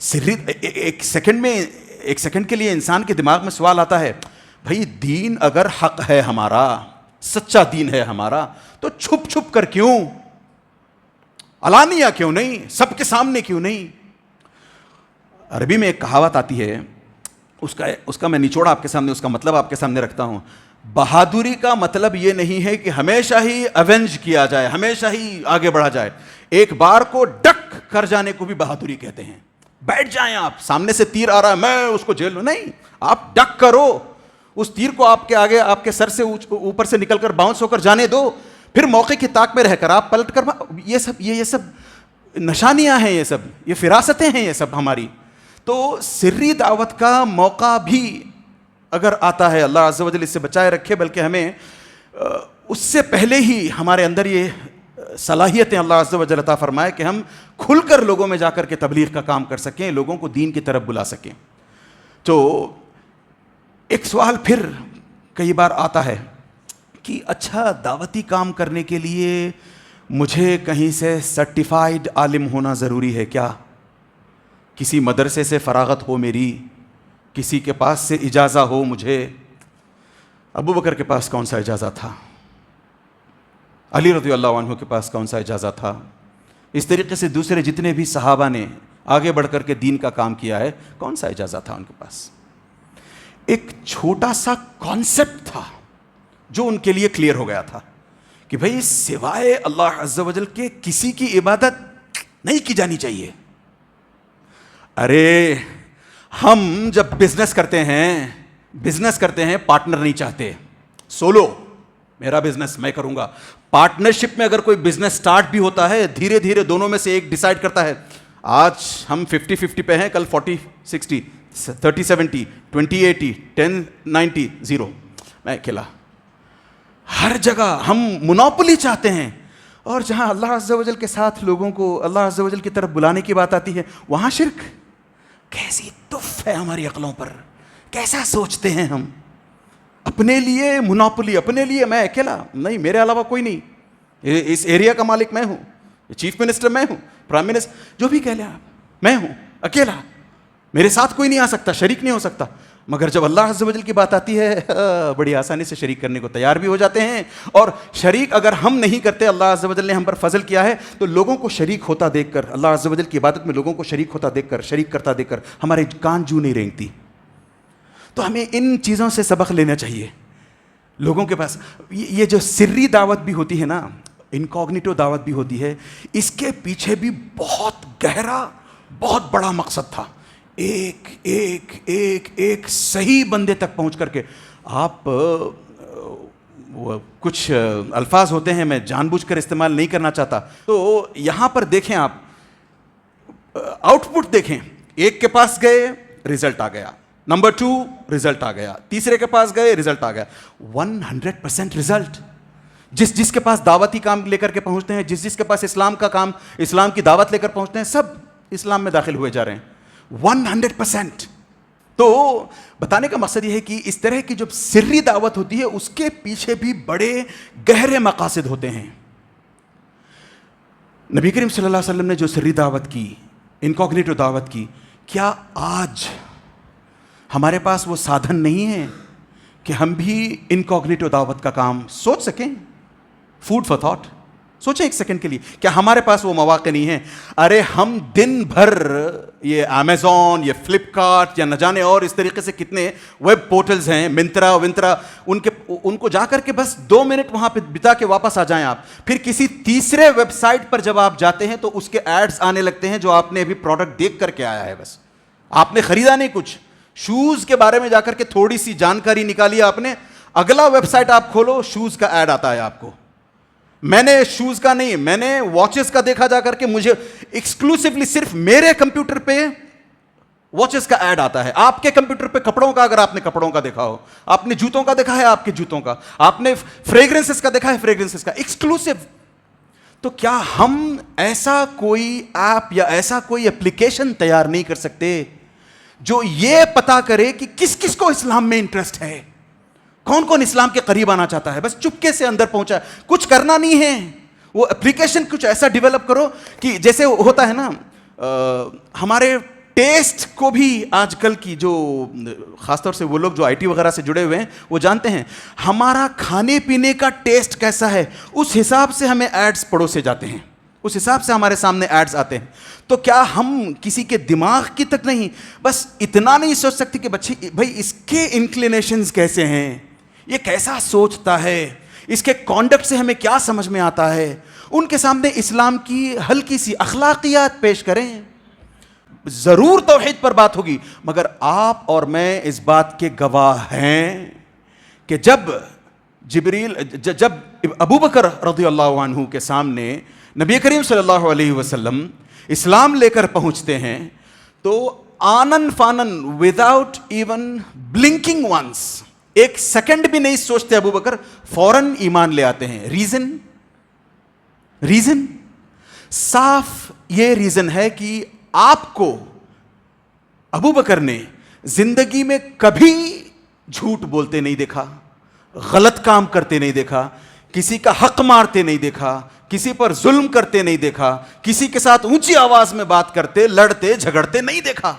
سری ایک سیکنڈ کے لیے انسان کے دماغ میں سوال آتا ہے, بھائی دین اگر حق ہے ہمارا, سچا دین ہے ہمارا, تو چھپ چھپ کر کیوں, علانیہ کیوں نہیں, سب کے سامنے کیوں نہیں؟ عربی میں ایک کہاوت آتی ہے, اس کا میں نچوڑا آپ کے سامنے, اس کا مطلب آپ کے سامنے رکھتا ہوں. بہادری کا مطلب یہ نہیں ہے کہ ہمیشہ ہی اوینج کیا جائے, ہمیشہ ہی آگے بڑھا جائے. ایک بار کو ڈک کر جانے کو بھی بہادری کہتے ہیں. بیٹھ جائیں, آپ سامنے سے تیر آ رہا ہے, میں اس کو جیل لوں, نہیں, آپ ڈک کرو, اس تیر کو آپ کے آگے, آپ کے سر سے اوپر سے نکل کر باؤنس ہو کر جانے دو, پھر موقع کی طاق میں رہ کر آپ پلٹ کر. یہ سب نشانیاں ہیں, یہ فراستیں ہیں, یہ سب ہماری. تو سری دعوت کا موقع بھی اگر آتا ہے, اللہ عز و جل اس سے بچائے رکھے, بلکہ ہمیں اس سے پہلے ہی ہمارے اندر یہ صلاحیتیں اللہ عز و جل عطا فرمائے کہ ہم کھل کر لوگوں میں جا کر کے تبلیغ کا کام کر سکیں, لوگوں کو دین کی طرف بلا سکیں. تو ایک سوال پھر کئی بار آتا ہے کہ اچھا دعوتی کام کرنے کے لیے مجھے کہیں سے سرٹیفائیڈ عالم ہونا ضروری ہے کیا؟ کسی مدرسے سے فراغت ہو میری, کسی کے پاس سے اجازہ ہو مجھے. ابو بکر کے پاس کون سا اجازہ تھا؟ علی رضی اللہ عنہ کے پاس کون سا اجازہ تھا؟ اس طریقے سے دوسرے جتنے بھی صحابہ نے آگے بڑھ کر کے دین کا کام کیا ہے, کون سا اجازہ تھا ان کے پاس؟ ایک چھوٹا سا کانسیپٹ تھا جو ان کے لیے کلیئر ہو گیا تھا کہ بھئی سوائے اللہ عز و جل کے کسی کی عبادت نہیں کی جانی چاہیے. ارے ہم جب بزنس کرتے ہیں پارٹنر نہیں چاہتے. سولو, میرا بزنس میں کروں گا. پارٹنرشپ میں اگر کوئی بزنس سٹارٹ بھی ہوتا ہے, دھیرے دھیرے دونوں میں سے ایک ڈیسائیڈ کرتا ہے آج ہم 50-50 پہ ہیں, کل 40-60, 30-70, 20-80, 10-90, 0, میں اکیلا. ہر جگہ ہم منوپلی چاہتے ہیں، اور جہاں اللہ عز و جل کے ساتھ لوگوں کو اللہ عز و جل کی طرف بلانے کی بات آتی ہے وہاں شرک. کیسی تف ہے ہماری عقلوں پر، کیسا سوچتے ہیں ہم. اپنے لیے منوپلی، اپنے لیے میں اکیلا، نہیں میرے علاوہ کوئی نہیں، اس ایریا کا مالک میں ہوں، چیف منسٹر میں ہوں، پرائم منسٹر، جو بھی کہہ لیں آپ، میں ہوں اکیلا، میرے ساتھ کوئی نہیں آ سکتا، شریک نہیں ہو سکتا. مگر جب اللہ عز و جل کی بات آتی ہے بڑی آسانی سے شریک کرنے کو تیار بھی ہو جاتے ہیں. اور شریک اگر ہم نہیں کرتے، اللہ عز و جل نے ہم پر فضل کیا ہے، تو لوگوں کو شریک ہوتا دیکھ کر، اللہ عز و جل کی عبادت میں لوگوں کو شریک ہوتا دیکھ کر، شریک کرتا دیکھ کر ہمارے کان جو نہیں رینگتی. تو ہمیں ان چیزوں سے سبق لینا چاہیے. لوگوں کے پاس یہ جو سری دعوت بھی ہوتی ہے نا، انکوگنیٹو دعوت بھی ہوتی ہے، اس کے پیچھے بھی بہت گہرا، بہت بڑا مقصد تھا. ایک ایک ایک ایک صحیح بندے تک پہنچ کر کے آپ کچھ الفاظ ہوتے ہیں میں جان بوجھ کر استعمال نہیں کرنا چاہتا. تو یہاں پر دیکھیں آپ آؤٹ پٹ دیکھیں، ایک کے پاس گئے رزلٹ آ گیا، نمبر 2 رزلٹ آ گیا، تیسرے کے پاس گئے رزلٹ آ گیا. 100% رزلٹ. جس کے پاس دعوتی کام لے کر کے پہنچتے ہیں، جس کے پاس اسلام کا کام، اسلام کی دعوت لے کر پہنچتے ہیں، سب اسلام میں داخل ہوئے جا رہے ہیں 100%. تو بتانے کا مقصد یہ ہے کہ اس طرح کی جو سری دعوت ہوتی ہے اس کے پیچھے بھی بڑے گہرے مقاصد ہوتے ہیں. نبی کریم صلی اللہ علیہ وسلم نے جو سری دعوت کی، انکوگنیٹو دعوت کی، کیا آج ہمارے پاس وہ سادھن نہیں ہے کہ ہم بھی انکوگنیٹو دعوت کا کام سوچ سکیں؟ Food for thought. سوچیں ایک سیکنڈ کے لیے، کیا ہمارے پاس وہ مواقع نہیں ہیں؟ ارے ہم دن بھر یہ امیزون، یہ فلپ کارٹ، یا نہ جانے اور اس طریقے سے کتنے ویب پورٹلز ہیں، منترا ان کو جا کر کے بس 2 منٹ وہاں پہ بتا کے واپس آ جائیں آپ. پھر کسی تیسرے ویب سائٹ پر جب آپ جاتے ہیں تو اس کے ایڈز آنے لگتے ہیں جو آپ نے ابھی پروڈکٹ دیکھ کر کے آیا ہے، بس آپ نے خریدا نہیں کچھ. شوز کے بارے میں جا کر کے تھوڑی سی جانکاری نکالی آپ نے، اگلا ویب سائٹ آپ کھولو شوز کا ایڈ آتا ہے آپ کو. میں نے شوز کا نہیں، میں نے واچز کا دیکھا جا کر کے، مجھے ایکسکلوسیولی صرف میرے کمپیوٹر پہ واچز کا ایڈ آتا ہے. آپ کے کمپیوٹر پہ کپڑوں کا، اگر آپ نے کپڑوں کا دیکھا ہو، آپ نے جوتوں کا دیکھا ہے، آپ کے جوتوں کا، آپ نے فریگرنسز کا دیکھا ہے، فریگرنسز کا، ایکسکلوسیو. تو کیا ہم ایسا کوئی ایپ یا ایسا کوئی اپلیکیشن تیار نہیں کر سکتے جو یہ پتا کرے کہ کس کس کو اسلام میں انٹرسٹ ہے، کون کون اسلام کے قریب آنا چاہتا ہے؟ بس چپکے سے اندر پہنچا، کچھ کرنا نہیں ہے. وہ اپلیکیشن کچھ ایسا ڈیولپ کرو کہ جیسے ہوتا ہے نا، ہمارے ٹیسٹ کو بھی آج کل کی جو خاص طور سے وہ لوگ جو آئی ٹی وغیرہ سے جڑے ہوئے ہیں وہ جانتے ہیں ہمارا کھانے پینے کا ٹیسٹ کیسا ہے، اس حساب سے ہمیں ایڈز پڑوسے جاتے ہیں، اس حساب سے ہمارے سامنے ایڈز آتے ہیں. تو کیا ہم کسی کے دماغ کی تک نہیں، بس اتنا نہیں سوچ سکتے کہ بچے بھائی اس کے انکلینیشنز کیسے ہیں، یہ کیسا سوچتا ہے، اس کے کانڈکٹ سے ہمیں کیا سمجھ میں آتا ہے؟ ان کے سامنے اسلام کی ہلکی سی اخلاقیات پیش کریں. ضرور توحید پر بات ہوگی، مگر آپ اور میں اس بات کے گواہ ہیں کہ جب ابو بکر رضی اللہ عنہ کے سامنے نبی کریم صلی اللہ علیہ وسلم اسلام لے کر پہنچتے ہیں تو آنن فانن وداؤٹ ایون بلنکنگ ونس، ایک سیکنڈ بھی نہیں سوچتے ابو بکر، فوراً ایمان لے آتے ہیں. ریزن صاف یہ ریزن ہے کہ آپ کو ابو بکر نے زندگی میں کبھی جھوٹ بولتے نہیں دیکھا، غلط کام کرتے نہیں دیکھا، کسی کا حق مارتے نہیں دیکھا، کسی پر ظلم کرتے نہیں دیکھا، کسی کے ساتھ اونچی آواز میں بات کرتے، لڑتے جھگڑتے نہیں دیکھا.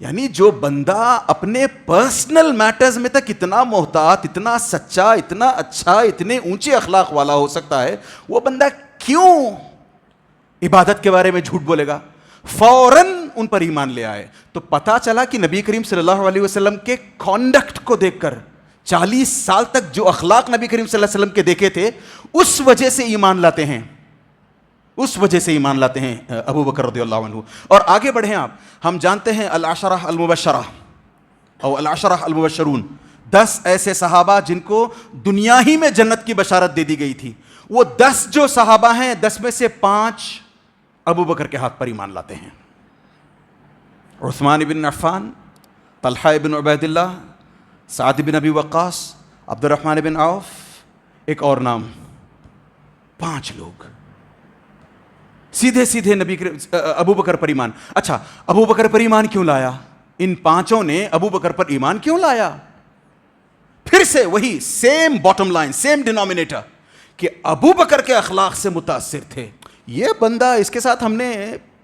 یعنی جو بندہ اپنے پرسنل میٹرز میں تک اتنا محتاط، اتنا سچا، اتنا اچھا، اتنے اونچے اخلاق والا ہو سکتا ہے، وہ بندہ کیوں عبادت کے بارے میں جھوٹ بولے گا؟ فوراً ان پر ایمان لے آئے. تو پتا چلا کہ نبی کریم صلی اللہ علیہ وسلم کے کانڈکٹ کو دیکھ کر 40 سال تک جو اخلاق نبی کریم صلی اللہ علیہ وسلم کے دیکھے تھے اس وجہ سے ایمان لاتے ہیں، اس وجہ سے ایمان لاتے ہیں ابو بکر رضی اللہ عنہ. اور آگے بڑھیں آپ، ہم جانتے ہیں العشرہ المبشرہ اور العشرہ المبشرون، 10 ایسے صحابہ جن کو دنیا ہی میں جنت کی بشارت دے دی گئی تھی. وہ 10 جو صحابہ ہیں، 10 میں سے 5 ابو بکر کے ہاتھ پر ایمان لاتے ہیں. عثمان بن عفان، طلحہ بن عبید اللہ، سعد بن ابی وقاص، عبد الرحمن بن عوف، ایک اور نام, 5 لوگ سیدھے سیدھے نبی ابو بکر پر ایمان. اچھا, ابو بکر پر ایمان کیوں لایا؟ ان 5 نے ابو بکر پر ایمان کیوں لایا؟ پھر سے وہی same bottom line, same denominator, کہ ابو بکر کے اخلاق سے متاثر تھے. یہ بندہ, اس کے ساتھ ہم نے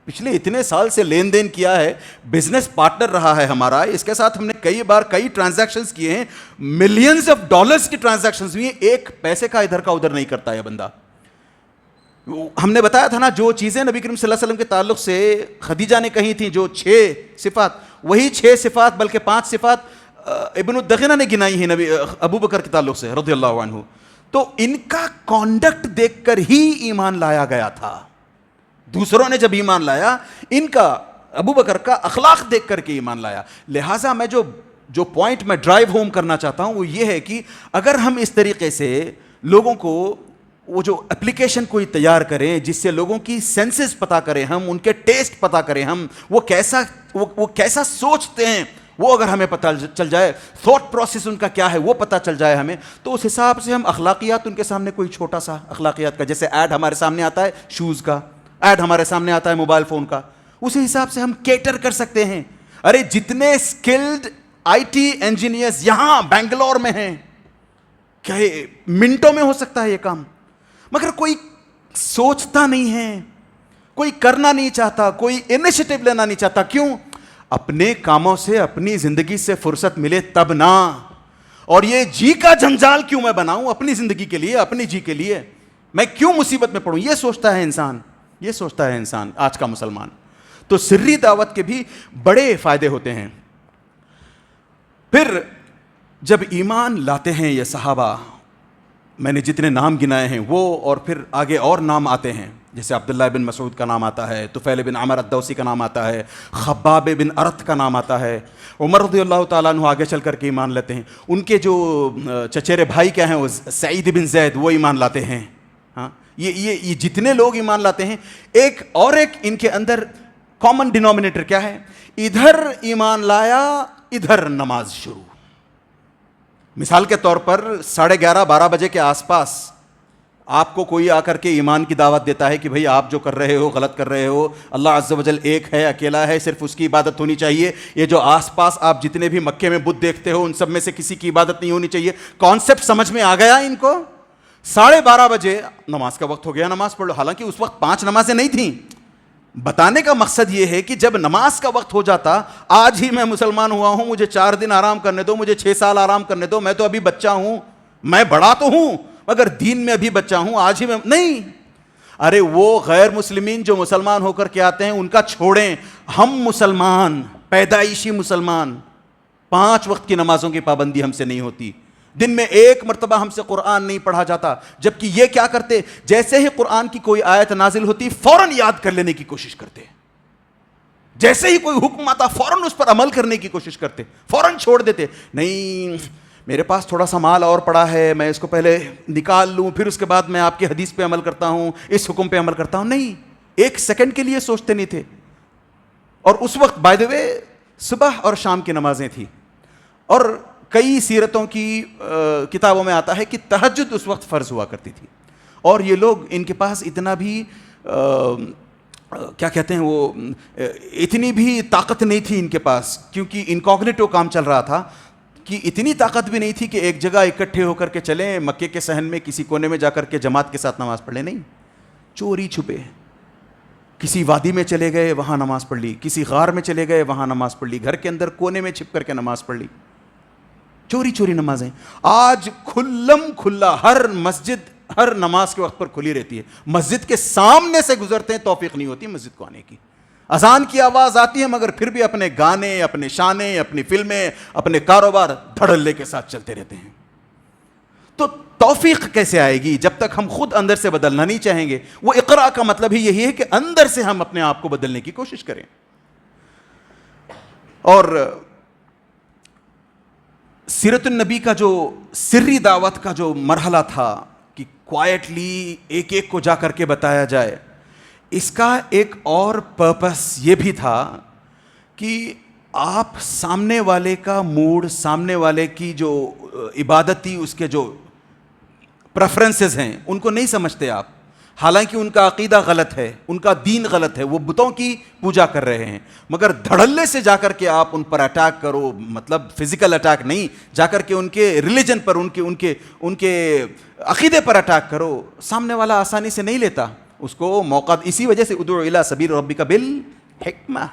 پچھلے اتنے سال سے لین دین کیا ہے, بزنس پارٹنر رہا ہے ہمارا, اس کے ساتھ ہم نے کئی بار کئی ٹرانزیکشنز کیے ہیں, ملینز آف ڈالرز کی ٹرانزیکشنز ہوئی ہیں, ایک پیسے کا ادھر کا ادھر نہیں کرتا یہ بندہ. ہم نے بتایا تھا نا, جو چیزیں نبی کریم صلی اللہ علیہ وسلم کے تعلق سے خدیجہ نے کہی تھیں, جو 6 صفات, وہی 6 صفات بلکہ 5 صفات ابن الدغینہ نے گنائی ہیں نبی ابو بکر کے تعلق سے رضی اللہ عنہ. تو ان کا کانڈکٹ دیکھ کر ہی ایمان لایا گیا تھا. دوسروں نے جب ایمان لایا, ان کا ابو بکر کا اخلاق دیکھ کر کے ایمان لایا. لہٰذا میں جو پوائنٹ میں ڈرائیو ہوم کرنا چاہتا ہوں وہ یہ ہے کہ اگر ہم اس طریقے سے لوگوں کو وہ جو اپلیکیشن کوئی تیار کریں جس سے لوگوں کی سینسز پتہ کریں ہم, ان کے ٹیسٹ پتہ کریں ہم, وہ کیسا سوچتے ہیں وہ اگر ہمیں پتہ چل جائے, تھاٹ پروسیس ان کا کیا ہے وہ پتہ چل جائے ہمیں, تو اس حساب سے ہم اخلاقیات ان کے سامنے, کوئی چھوٹا سا اخلاقیات کا, جیسے ایڈ ہمارے سامنے آتا ہے شوز کا, ایڈ ہمارے سامنے آتا ہے موبائل فون کا, اسی حساب سے ہم کیٹر کر سکتے ہیں. ارے جتنے اسکلڈ آئی ٹی انجینئرز یہاں بنگلور میں ہیں, کیا منٹوں میں ہو سکتا ہے یہ کام, مگر کوئی سوچتا نہیں ہے, کوئی کرنا نہیں چاہتا, کوئی انیشیٹو لینا نہیں چاہتا. کیوں؟ اپنے کاموں سے, اپنی زندگی سے فرصت ملے تب نا. اور یہ جی کا جنجال کیوں میں بناؤں اپنی زندگی کے لیے, اپنی جی کے لیے, میں کیوں مصیبت میں پڑوں, یہ سوچتا ہے انسان, یہ سوچتا ہے انسان آج کا مسلمان. تو سری دعوت کے بھی بڑے فائدے ہوتے ہیں. پھر جب ایمان لاتے ہیں یہ صحابہ, میں نے جتنے نام گنائے ہیں وہ, اور پھر آگے اور نام آتے ہیں, جیسے عبداللہ بن مسعود کا نام آتا ہے, طفیل بن عمر الدوسی کا نام آتا ہے, خباب بن ارت کا نام آتا ہے, عمر رضی اللہ تعالیٰ عنہ آگے چل کر کے ایمان لیتے ہیں. ان کے جو چچیرے بھائی کیا ہیں, وہ سعید بن زید, وہ ایمان لاتے ہیں. ہاں, یہ جتنے لوگ ایمان لاتے ہیں, ایک ان کے اندر کامن ڈینومینیٹر کیا ہے؟ ادھر ایمان لایا, ادھر نماز شروع. مثال کے طور پر 11:30-12 بجے کے آس پاس آپ کو کوئی آ کر کے ایمان کی دعوت دیتا ہے کہ بھئی آپ جو کر رہے ہو غلط کر رہے ہو, اللہ عز و جل ایک ہے, اکیلا ہے, صرف اس کی عبادت ہونی چاہیے. یہ جو آس پاس آپ جتنے بھی مکے میں بت دیکھتے ہو ان سب میں سے کسی کی عبادت نہیں ہونی چاہیے. کانسیپٹ سمجھ میں آ گیا ان کو. 12:30 بجے نماز کا وقت ہو گیا, نماز پڑھ لو. حالانکہ اس وقت 5 نمازیں نہیں تھیں. بتانے کا مقصد یہ ہے کہ جب نماز کا وقت ہو جاتا, آج ہی میں مسلمان ہوا ہوں, مجھے 4 دن آرام کرنے دو, مجھے 6 سال آرام کرنے دو, میں تو ابھی بچہ ہوں, میں بڑا تو ہوں مگر دین میں ابھی بچہ ہوں, آج ہی میں نہیں. ارے وہ غیر مسلمین جو مسلمان ہو کر کے آتے ہیں ان کا چھوڑیں, ہم مسلمان, پیدائشی مسلمان, 5 وقت کی نمازوں کی پابندی ہم سے نہیں ہوتی, دن میں 1 مرتبہ ہم سے قرآن نہیں پڑھا جاتا. جبکہ یہ کیا کرتے, جیسے ہی قرآن کی کوئی آیت نازل ہوتی فوراً یاد کر لینے کی کوشش کرتے, جیسے ہی کوئی حکم آتا فوراً اس پر عمل کرنے کی کوشش کرتے, فوراً چھوڑ دیتے. نہیں, میرے پاس تھوڑا سا مال اور پڑا ہے, میں اس کو پہلے نکال لوں, پھر اس کے بعد میں آپ کی حدیث پہ عمل کرتا ہوں, اس حکم پہ عمل کرتا ہوں. نہیں, 1 سیکنڈ کے لیے سوچتے نہیں تھے. اور اس وقت بائی دی وے صبح اور شام کی نمازیں تھیں. اور کئی سیرتوں کی کتابوں میں آتا ہے کہ تہجد اس وقت فرض ہوا کرتی تھی. اور یہ لوگ, ان کے پاس اتنا بھی کیا کہتے ہیں وہ, اتنی بھی طاقت نہیں تھی ان کے پاس, کیونکہ انکوگنیٹو کام چل رہا تھا, کہ اتنی طاقت بھی نہیں تھی کہ ایک جگہ اکٹھے ہو کر کے چلیں, مکے کے صحن میں کسی کونے میں جا کر کے جماعت کے ساتھ نماز پڑھ لیں. نہیں, چوری چھپے کسی وادی میں چلے گئے, وہاں نماز پڑھ لی, کسی غار میں چلے گئے, وہاں نماز پڑھ لی, گھر کے اندر کونے میں چھپ کر کے نماز پڑھ لی. چوری نمازیں آج کھلم کھلا ہر مسجد ہر نماز کے وقت پر کھلی رہتی ہے. مسجد کے سامنے سے گزرتے ہیں, توفیق نہیں ہوتی مسجد کو آنے کی. اذان کی آواز آتی ہے مگر پھر بھی اپنے گانے, اپنے شانے, اپنی فلمیں, اپنے کاروبار دھڑلے کے ساتھ چلتے رہتے ہیں. تو توفیق کیسے آئے گی جب تک ہم خود اندر سے بدلنا نہیں چاہیں گے؟ وہ اقرا کا مطلب ہی یہی ہے کہ اندر سے ہم اپنے آپ کو بدلنے کی کوشش کریں. اور سیرت النبی کا جو سری دعوت کا جو مرحلہ تھا کہ کوائٹلی ایک ایک کو جا کر کے بتایا جائے, اس کا ایک اور پرپس یہ بھی تھا کہ آپ سامنے والے کا موڈ, سامنے والے کی جو عبادت تھی, اس کے جو پریفرنسز ہیں ان کو نہیں سمجھتے آپ، حالانکہ ان کا عقیدہ غلط ہے، ان کا دین غلط ہے، وہ بتوں کی پوجا کر رہے ہیں، مگر دھڑلے سے جا کر کے آپ ان پر اٹیک کرو، مطلب فزیکل اٹیک نہیں، جا کر کے ان کے ریلیجن پر، ان کے عقیدے پر اٹیک کرو، سامنے والا آسانی سے نہیں لیتا اس کو موقع. اسی وجہ سے ادعو الی سبیل ربک بالحکمہ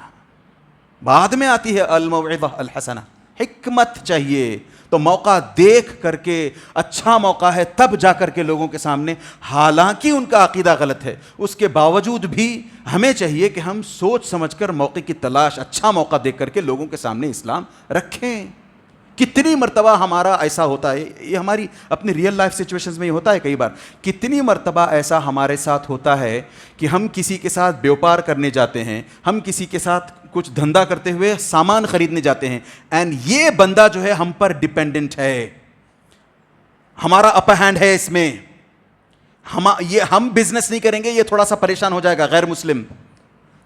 بعد میں آتی ہے، الموعظہ الحسنہ، حکمت چاہیے. تو موقع دیکھ کر کے، اچھا موقع ہے تب جا کر کے لوگوں کے سامنے، حالانکہ ان کا عقیدہ غلط ہے، اس کے باوجود بھی ہمیں چاہیے کہ ہم سوچ سمجھ کر موقع کی تلاش، اچھا موقع دیکھ کر کے لوگوں کے سامنے اسلام رکھیں. کتنی مرتبہ ہمارا ایسا ہوتا ہے، یہ ہماری اپنی ریئل لائف سچویشنز میں یہ ہوتا ہے کئی بار، کتنی مرتبہ ایسا ہمارے ساتھ ہوتا ہے کہ ہم کسی کے ساتھ بیوپار کرنے جاتے ہیں، ہم کسی کے ساتھ کچھ دھندا کرتے ہوئے سامان خریدنے جاتے ہیں، اینڈ یہ بندہ جو ہے ہم پر ڈیپینڈنٹ ہے، ہمارا اپر ہینڈ ہے اس میں، ہم بزنس نہیں کریں گے، یہ تھوڑا سا پریشان ہو جائے گا، غیر مسلم،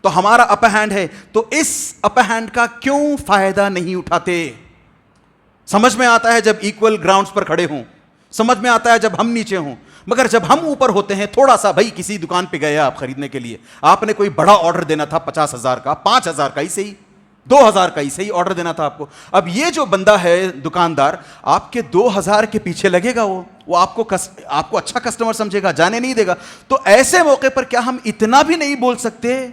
تو ہمارا اپر ہینڈ ہے، تو اس اپر ہینڈ کا کیوں فائدہ نہیں اٹھاتے؟ سمجھ میں آتا ہے جب ایکول گراؤنڈز پر کھڑے ہوں، سمجھ میں آتا ہے جب ہم نیچے ہوں، مگر جب ہم اوپر ہوتے ہیں، تھوڑا سا بھائی کسی دکان پہ گئے آپ خریدنے کے لیے، آپ نے کوئی بڑا آرڈر دینا تھا 50,000 کا، 5,000 کا ہی صحیح، 2,000 کا ہی صحیح آرڈر دینا تھا آپ کو. اب یہ جو بندہ ہے دکاندار، آپ کے 2,000 کے پیچھے لگے گا، وہ آپ کو اچھا کسٹمر سمجھے گا، جانے نہیں دے گا. تو ایسے موقع پر کیا ہم اتنا بھی نہیں بول سکتے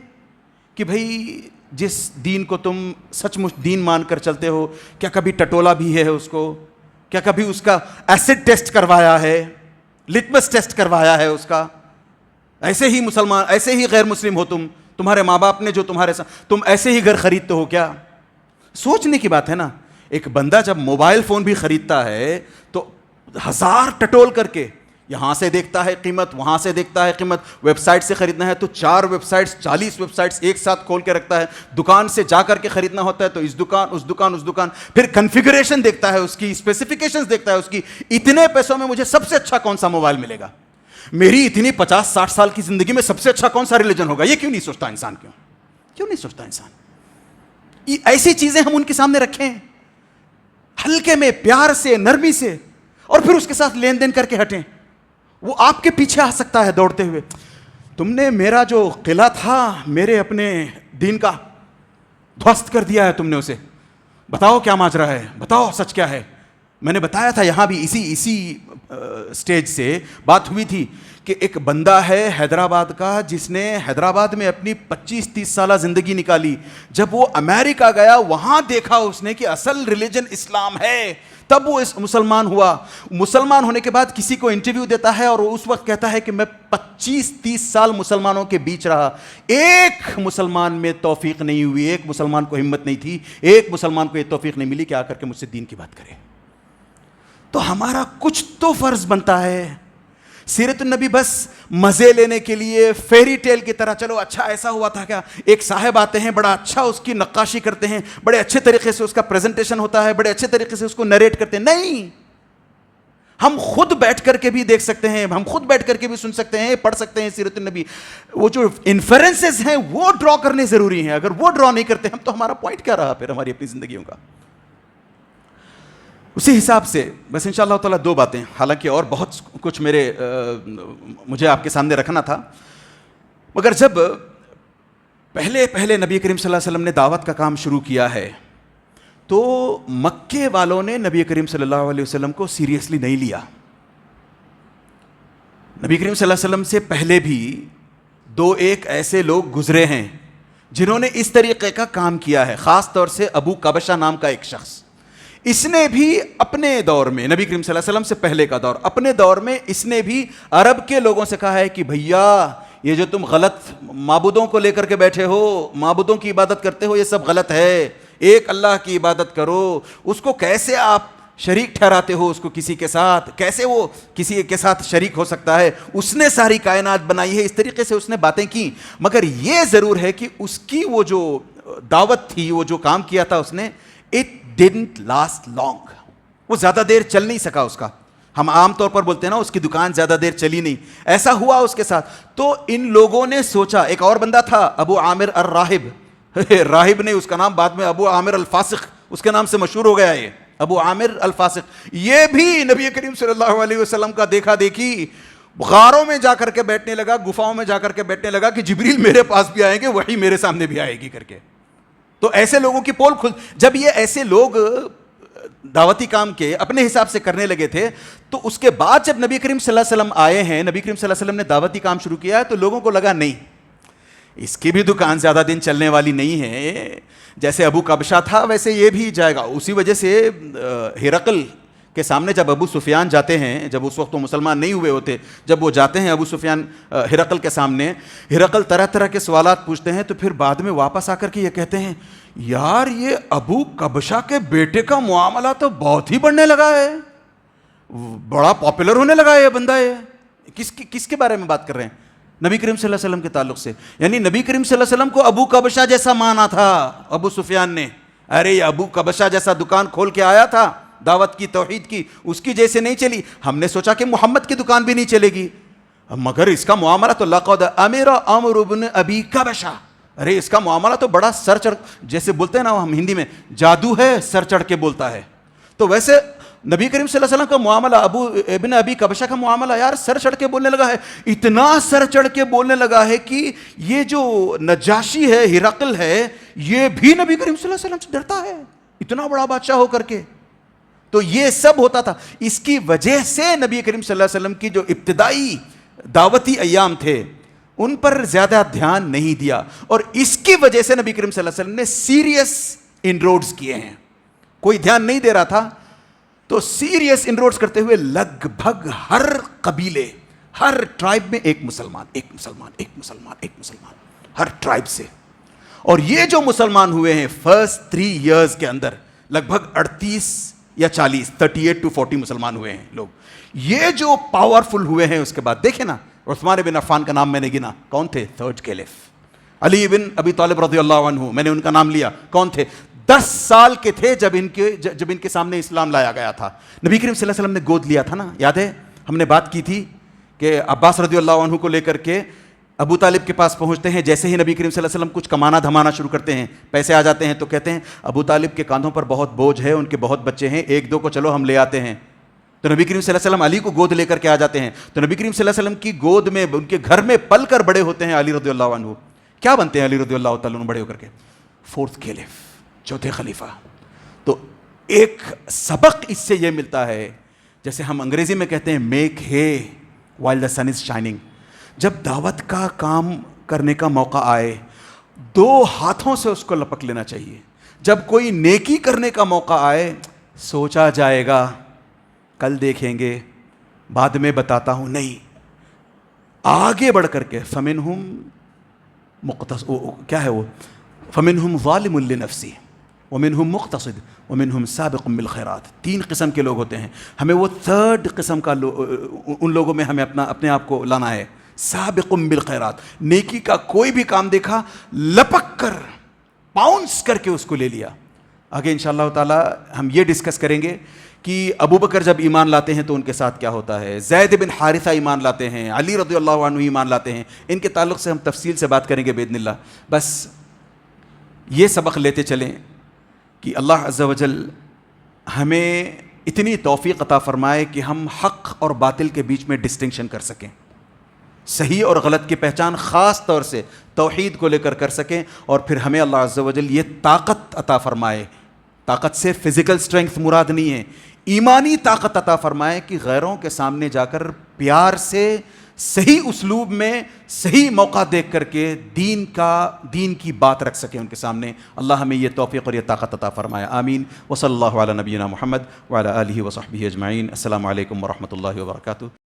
کہ بھائی جس دین کو تم سچ مچ دین مان کر چلتے ہو، کیا کبھی ٹٹولا بھی ہے اس کو؟ کیا کبھی اس کا ایسڈ ٹیسٹ کروایا ہے، لٹمس ٹیسٹ کروایا ہے اس کا؟ ایسے ہی مسلمان، ایسے ہی غیر مسلم ہو تمہارے ماں باپ نے جو تمہارے ساتھ، تم ایسے ہی گھر خریدتے ہو کیا؟ سوچنے کی بات ہے نا. ایک بندہ جب موبائل فون بھی خریدتا ہے تو 1000 ٹٹول کر کے، یہاں سے دیکھتا ہے قیمت، وہاں سے دیکھتا ہے قیمت، ویب سائٹ سے خریدنا ہے تو 4 ویب سائٹس، 40 ویب سائٹس ایک ساتھ کھول کے رکھتا ہے. دکان سے جا کر کے خریدنا ہوتا ہے تو اس دکان، پھر کنفیگریشن دیکھتا ہے، اس کی اسپیسیفکیشنز دیکھتا ہے، اس کی اتنے پیسوں میں مجھے سب سے اچھا کون سا موبائل ملے گا، میری اتنی 50-60 سال کی زندگی میں سب سے اچھا کون سا ریلیجن ہوگا. یہ کیوں نہیں سوچتا انسان؟ کیوں نہیں سوچتا انسان؟ ایسی چیزیں ہم ان کے سامنے رکھیں ہلکے میں، پیار سے، نرمی سے، اور پھر اس کے ساتھ لین دین کر کے ہٹیں. وہ آپ کے پیچھے آ سکتا ہے دوڑتے ہوئے، تم نے میرا جو قلعہ تھا میرے اپنے دین کا دھوست کر دیا ہے تم نے اسے، بتاؤ کیا ماجرا ہے، بتاؤ سچ کیا ہے. میں نے بتایا تھا یہاں بھی اسی سٹیج سے بات ہوئی تھی کہ ایک بندہ ہے حیدرآباد کا جس نے حیدرآباد میں اپنی 25-30 سالہ زندگی نکالی. جب وہ امریکہ گیا وہاں دیکھا اس نے کہ اصل ریلیجن اسلام ہے، تب وہ مسلمان ہوا. مسلمان ہونے کے بعد کسی کو انٹرویو دیتا ہے اور اس وقت کہتا ہے کہ میں 25-30 سال مسلمانوں کے بیچ رہا، ایک مسلمان میں توفیق نہیں ہوئی، ایک مسلمان کو ہمت نہیں تھی، ایک مسلمان کو یہ توفیق نہیں ملی کہ آ کر کے مجھ سے دین کی بات کرے. تو ہمارا کچھ تو فرض بنتا ہے. سیرت النبی بس مزے لینے کے لیے فیری ٹیل کی طرح، چلو اچھا ایسا ہوا تھا کیا، ایک صاحب آتے ہیں بڑا اچھا اس کی نقاشی کرتے ہیں، بڑے اچھے طریقے سے اس کا پریزنٹیشن ہوتا ہے، بڑے اچھے طریقے سے اس کو نریٹ کرتے ہیں. نہیں، ہم خود بیٹھ کر کے بھی دیکھ سکتے ہیں، ہم خود بیٹھ کر کے بھی سن سکتے ہیں، پڑھ سکتے ہیں سیرت النبی. وہ جو انفرنسز ہیں وہ ڈرا کرنے ضروری ہیں. اگر وہ ڈرا نہیں کرتے ہم تو ہمارا پوائنٹ کیا رہا پھر ہماری اپنی زندگیوں کا. اسی حساب سے بس انشاءاللہ تعالیٰ 2 باتیں، حالانکہ اور بہت کچھ مجھے آپ کے سامنے رکھنا تھا، مگر جب پہلے نبی کریم صلی اللہ علیہ وسلم نے دعوت کا کام شروع کیا ہے تو مکے والوں نے نبی کریم صلی اللہ علیہ وسلم کو سیریسلی نہیں لیا. نبی کریم صلی اللہ علیہ وسلم سے پہلے بھی 2-1 ایسے لوگ گزرے ہیں جنہوں نے اس طریقے کا کام کیا ہے، خاص طور سے ابو قبشہ نام کا ایک شخص. اس نے بھی اپنے دور میں، نبی کریم صلی اللہ علیہ وسلم سے پہلے کا دور، اپنے دور میں اس نے بھی عرب کے لوگوں سے کہا ہے کہ بھیا یہ جو تم غلط معبودوں کو لے کر کے بیٹھے ہو، معبودوں کی عبادت کرتے ہو، یہ سب غلط ہے، ایک اللہ کی عبادت کرو. اس کو کیسے آپ شریک ٹھہراتے ہو، اس کو کسی کے ساتھ، کیسے وہ کسی کے ساتھ شریک ہو سکتا ہے، اس نے ساری کائنات بنائی ہے. اس طریقے سے اس نے باتیں کی. مگر یہ ضرور ہے کہ اس کی وہ جو دعوت تھی، وہ جو کام کیا تھا اس نے، it didn't last long. وہ زیادہ دیر چل نہیں سکا اس کا. ہم عام طور پر بولتے ہیں نا اس کی دکان زیادہ دیر چلی نہیں، ایسا ہوا اس کے ساتھ. تو ان لوگوں نے سوچا، ایک اور بندہ تھا ابو عامر الراہب، راہب نے اس کا نام بعد میں ابو عامر الفاسق اس کے نام سے مشہور ہو گیا. یہ ابو عامر الفاسق، یہ بھی نبی کریم صلی اللہ علیہ وسلم کا دیکھا دیکھی غاروں میں جا کر کے بیٹھنے لگا، گفاؤں میں جا کر کے بیٹھنے لگا کہ جبریل میرے پاس بھی آئیں گے، وحی میرے سامنے بھی آئے گی کر کے. تو ایسے لوگوں کی پول کھل، جب یہ ایسے لوگ دعوتی کام کے اپنے حساب سے کرنے لگے تھے، تو اس کے بعد جب نبی کریم صلی اللہ علیہ وسلم آئے ہیں، نبی کریم صلی اللہ علیہ وسلم نے دعوتی کام شروع کیا ہے، تو لوگوں کو لگا نہیں اس کی بھی دکان زیادہ دن چلنے والی نہیں ہے، جیسے ابو قبشہ تھا ویسے یہ بھی جائے گا. اسی وجہ سے ہرقل کے سامنے جب ابو سفیان جاتے ہیں، جب اس وقت وہ مسلمان نہیں ہوئے ہوتے، جب وہ جاتے ہیں ابو سفیان ہرقل کے سامنے، ہرقل طرح طرح کے سوالات پوچھتے ہیں، تو پھر بعد میں واپس آ کر کے یہ کہتے ہیں یار یہ ابو قبشہ کے بیٹے کا معاملہ تو بہت ہی بڑھنے لگا ہے، بڑا پاپولر ہونے لگا ہے یہ بندہ. یہ کس کے بارے میں بات کر رہے ہیں؟ نبی کریم صلی اللہ علیہ وسلم کے تعلق سے. یعنی نبی کریم صلی اللہ علیہ وسلم کو ابو قبشہ جیسا مانا تھا ابو سفیان نے. ارے یہ ابو قبشہ جیسا دکان کھول کے آیا تھا دعوت کی، توحید کی، اس کی جیسے نہیں چلی. ہم نے سوچا کہ محمد کی دکان بھی نہیں چلے گی، مگر اس کا معاملہ تو لقد امر عمرو بن ابی قبشہ، ارے اس کا معاملہ تو بڑا سر چڑھ، جیسے بولتے ہیں نا ہم ہندی میں جادو ہے، سر چڑھ کے بولتا ہے. تو ویسے نبی کریم صلی اللہ علیہ وسلم کا معاملہ، ابن ابی قبشہ کا معاملہ یار سر چڑھ کے بولنے لگا ہے. اتنا سر چڑھ کے بولنے لگا ہے کہ یہ جو نجاشی ہے، ہرقل ہے، یہ بھی نبی کریم صلی اللہ علیہ وسلم سے ڈرتا ہے، اتنا بڑا بادشاہ ہو کر کے. تو یہ سب ہوتا تھا. اس کی وجہ سے نبی کریم صلی اللہ علیہ وسلم کی جو ابتدائی دعوتی ایام تھے ان پر زیادہ دھیان نہیں دیا، اور اس کی وجہ سے نبی کریم صلی اللہ علیہ وسلم نے سیریس انروڈز کیے ہیں. کوئی دھیان نہیں دے رہا تھا، تو سیریس انروڈز کرتے ہوئے لگ بھگ ہر قبیلے، ہر ٹرائب میں ایک مسلمان، ایک مسلمان، ایک مسلمان، ایک مسلمان، ہر ٹرائب سے. اور یہ جو مسلمان ہوئے ہیں فرسٹ 3 ایئرز کے اندر لگ بھگ 38 یا 40، 38 to 40 مسلمان ہوئے ہیں لوگ. یہ جو پاورفل ہوئے ہیں اس کے بعد دیکھیں نا، عثمان بن عفان کا نام میں نے گنا، کون تھے؟ 3rd caliph. علی بن ابی طالب رضی اللہ عنہ، میں نے ان کا نام لیا، کون تھے؟ 10 سال کے تھے جب ان کے سامنے اسلام لایا گیا تھا. نبی کریم صلی اللہ علیہ وسلم نے گود لیا تھا نا، یاد ہے ہم نے بات کی تھی کہ عباس رضی اللہ عنہ کو لے کر کے ابو طالب کے پاس پہنچتے ہیں. جیسے ہی نبی کریم صلی اللہ علیہ وسلم کچھ کمانا دھمانا شروع کرتے ہیں، پیسے آ جاتے ہیں، تو کہتے ہیں ابو طالب کے کاندھوں پر بہت بوجھ ہے، ان کے بہت بچے ہیں، 1-2 کو چلو ہم لے آتے ہیں. تو نبی کریم صلی اللہ علیہ وسلم علی کو گود لے کر کے آ جاتے ہیں. تو نبی کریم صلی اللہ علیہ وسلم کی گود میں، ان کے گھر میں پل کر بڑے ہوتے ہیں علی رضی اللہ عنہ. کیا بنتے ہیں علی رضی اللہ تعالیٰ عنہ بڑے ہو کر کے؟ 4th کیلف، 4تھے خلیفہ. تو ایک سبق اس سے یہ ملتا ہے، جیسے ہم انگریزی میں کہتے ہیں میک ہے while the sun is shining. جب دعوت کا کام کرنے کا موقع آئے 2 ہاتھوں سے اس کو لپک لینا چاہیے. جب کوئی نیکی کرنے کا موقع آئے سوچا جائے گا، کل دیکھیں گے، بعد میں بتاتا ہوں، نہیں، آگے بڑھ کر کے فمنہم کیا ہے وہ، فمنہم ظالم لنفسہ ومنہم مقتصد ومنہم سابق بالخیرات. 3 قسم کے لوگ ہوتے ہیں. ہمیں وہ 3rd قسم کا ان لوگوں میں ہمیں اپنے آپ کو لانا ہے. سابق بالخیرات، نیکی کا کوئی بھی کام دیکھا لپک کر پاؤنس کر کے اس کو لے لیا. آگے انشاءاللہ تعالی ہم یہ ڈسکس کریں گے کہ ابو بکر جب ایمان لاتے ہیں تو ان کے ساتھ کیا ہوتا ہے، زید بن حارثہ ایمان لاتے ہیں، علی رضی اللہ عنہ ایمان لاتے ہیں. ان کے تعلق سے ہم تفصیل سے بات کریں گے باذن اللہ. بس یہ سبق لیتے چلیں کہ اللہ عز و جل ہمیں اتنی توفیق عطا فرمائے کہ ہم حق اور باطل کے بیچ میں ڈسٹنکشن کر سکیں، صحیح اور غلط کی پہچان خاص طور سے توحید کو لے کر سکیں. اور پھر ہمیں اللہ عز و جل یہ طاقت عطا فرمائے، طاقت سے فزیکل سٹرینگتھ مراد نہیں ہے، ایمانی طاقت عطا فرمائے کہ غیروں کے سامنے جا کر پیار سے صحیح اسلوب میں صحیح موقع دیکھ کر کے دین کی بات رکھ سکیں ان کے سامنے. اللہ ہمیں یہ توفیق اور یہ طاقت عطا فرمائے. آمین. وصلی اللہ علی نبینا محمد وعلی آلہ وصحبہ اجمعین. السلام علیکم ورحمۃ اللہ وبرکاتہ.